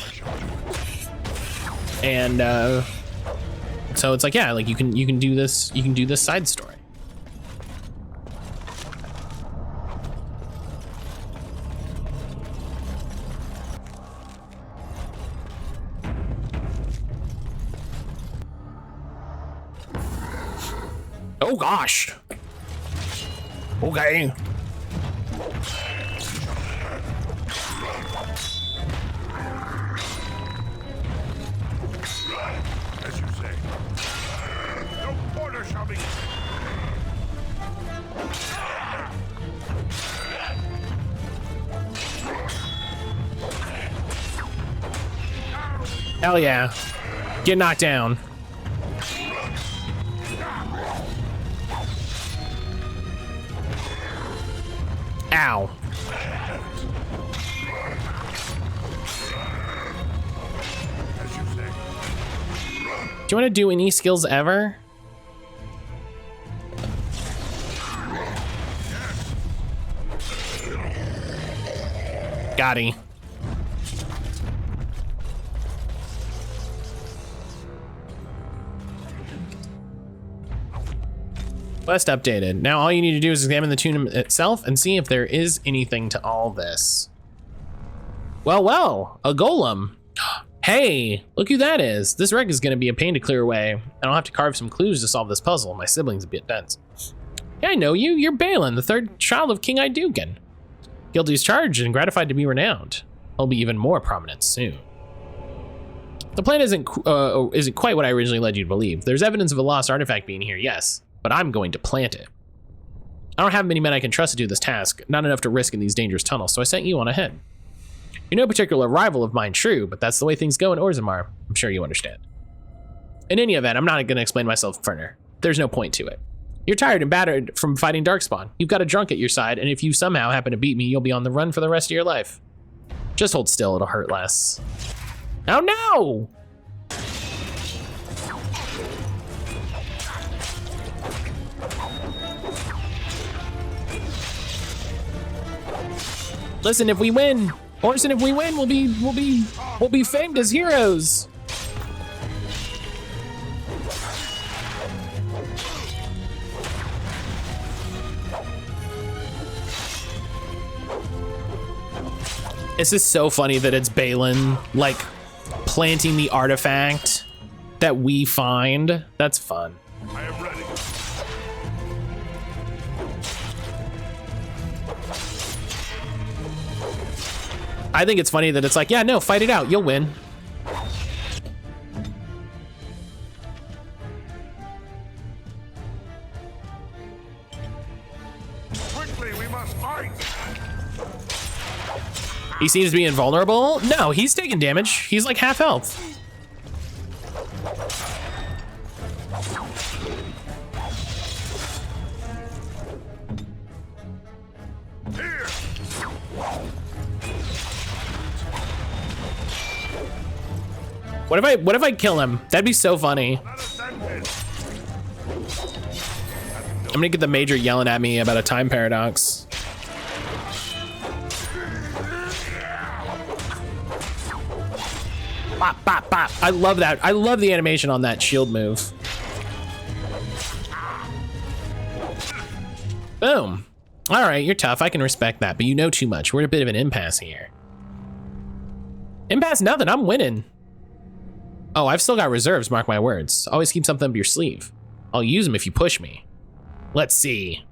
And so it's like, yeah, like you can do this side story. Oh gosh. Okay. As you say. No quarter shall be. Hell yeah. Get knocked down. Ow. Do you want to do any skills ever? Got he. Quest updated. Now all you need to do is examine the tomb itself and see if there is anything to all this. Well, a golem. Hey, look who that is. This wreck is gonna be a pain to clear away, and I'll have to carve some clues to solve this puzzle. My sibling's a bit dense. Yeah, I know you. You're Balin, the third child of King Idugan. Guilty as charged and gratified to be renowned. He'll be even more prominent soon. The plan isn't quite what I originally led you to believe. There's evidence of a lost artifact being here, yes, but I'm going to plant it. I don't have many men I can trust to do this task, not enough to risk in these dangerous tunnels, so I sent you on ahead. You're no particular rival of mine, true, but that's the way things go in Orzammar. I'm sure you understand. In any event, I'm not going to explain myself further. There's no point to it. You're tired and battered from fighting Darkspawn. You've got a drunk at your side, and if you somehow happen to beat me, you'll be on the run for the rest of your life. Just hold still, it'll hurt less. Oh no! Listen, if we win, Orson, if we win, we'll be famed as heroes. It's just so funny that it's Balin, like, planting the artifact that we find. That's fun. I am ready. I think it's funny that it's like, yeah, no, fight it out. You'll win. Quickly, we must fight. He seems to be invulnerable. No, he's taking damage. He's like half health. Here. What if I kill him? That'd be so funny. I'm gonna get the Major yelling at me about a time paradox. Bop, bop, bop. I love that. I love the animation on that shield move. Boom. All right, you're tough. I can respect that, but you know too much. We're in a bit of an impasse here. Impasse nothing. I'm winning. Oh, I've still got reserves, mark my words. Always keep something up your sleeve. I'll use them if you push me. Let's see.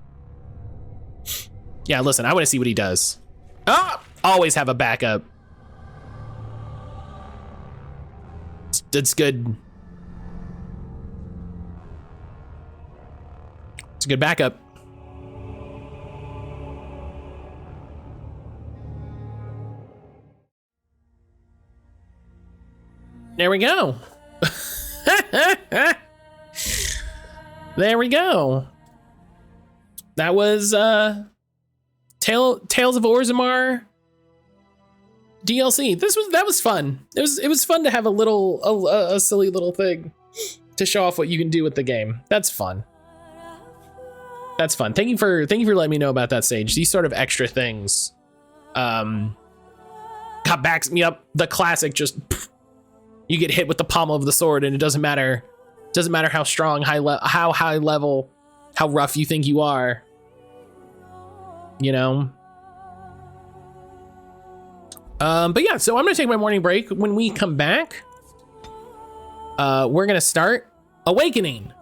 Yeah, listen, I want to see what he does. Ah! Always have a backup. That's good. It's a good backup. There we go. There we go. That was Tales of Orzammar DLC. That was fun. It was fun to have a silly little thing to show off what you can do with the game. That's fun. That's fun. Thank you for letting me know about that stage. These sort of extra things backs me up. The classic just you get hit with the pommel of the sword, and it doesn't matter how strong, how high level, how rough you think you are. You know. But yeah, so I'm gonna take my morning break. When we come back, we're gonna start Awakening.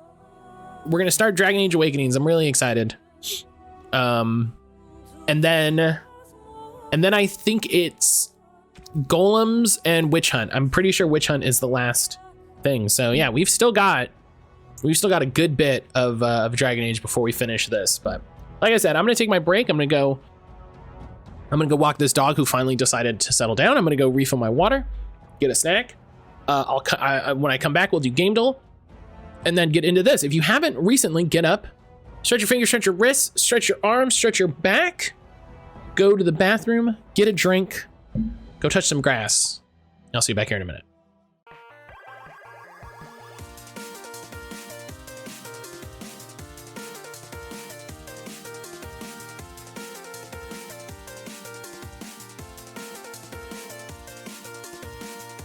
We're gonna start Dragon Age Awakenings. I'm really excited. And then I think it's Golems and Witch Hunt. I'm pretty sure Witch Hunt is the last thing. So yeah, we've still got a good bit of Dragon Age before we finish this. But like I said, I'm gonna take my break. I'm gonna go walk this dog who finally decided to settle down. I'm gonna go refill my water, get a snack. When I come back, we'll do Game Duel, and then get into this. If you haven't recently, get up, stretch your fingers, stretch your wrists, stretch your arms, stretch your back, go to the bathroom, get a drink, go touch some grass. I'll see you back here in a minute.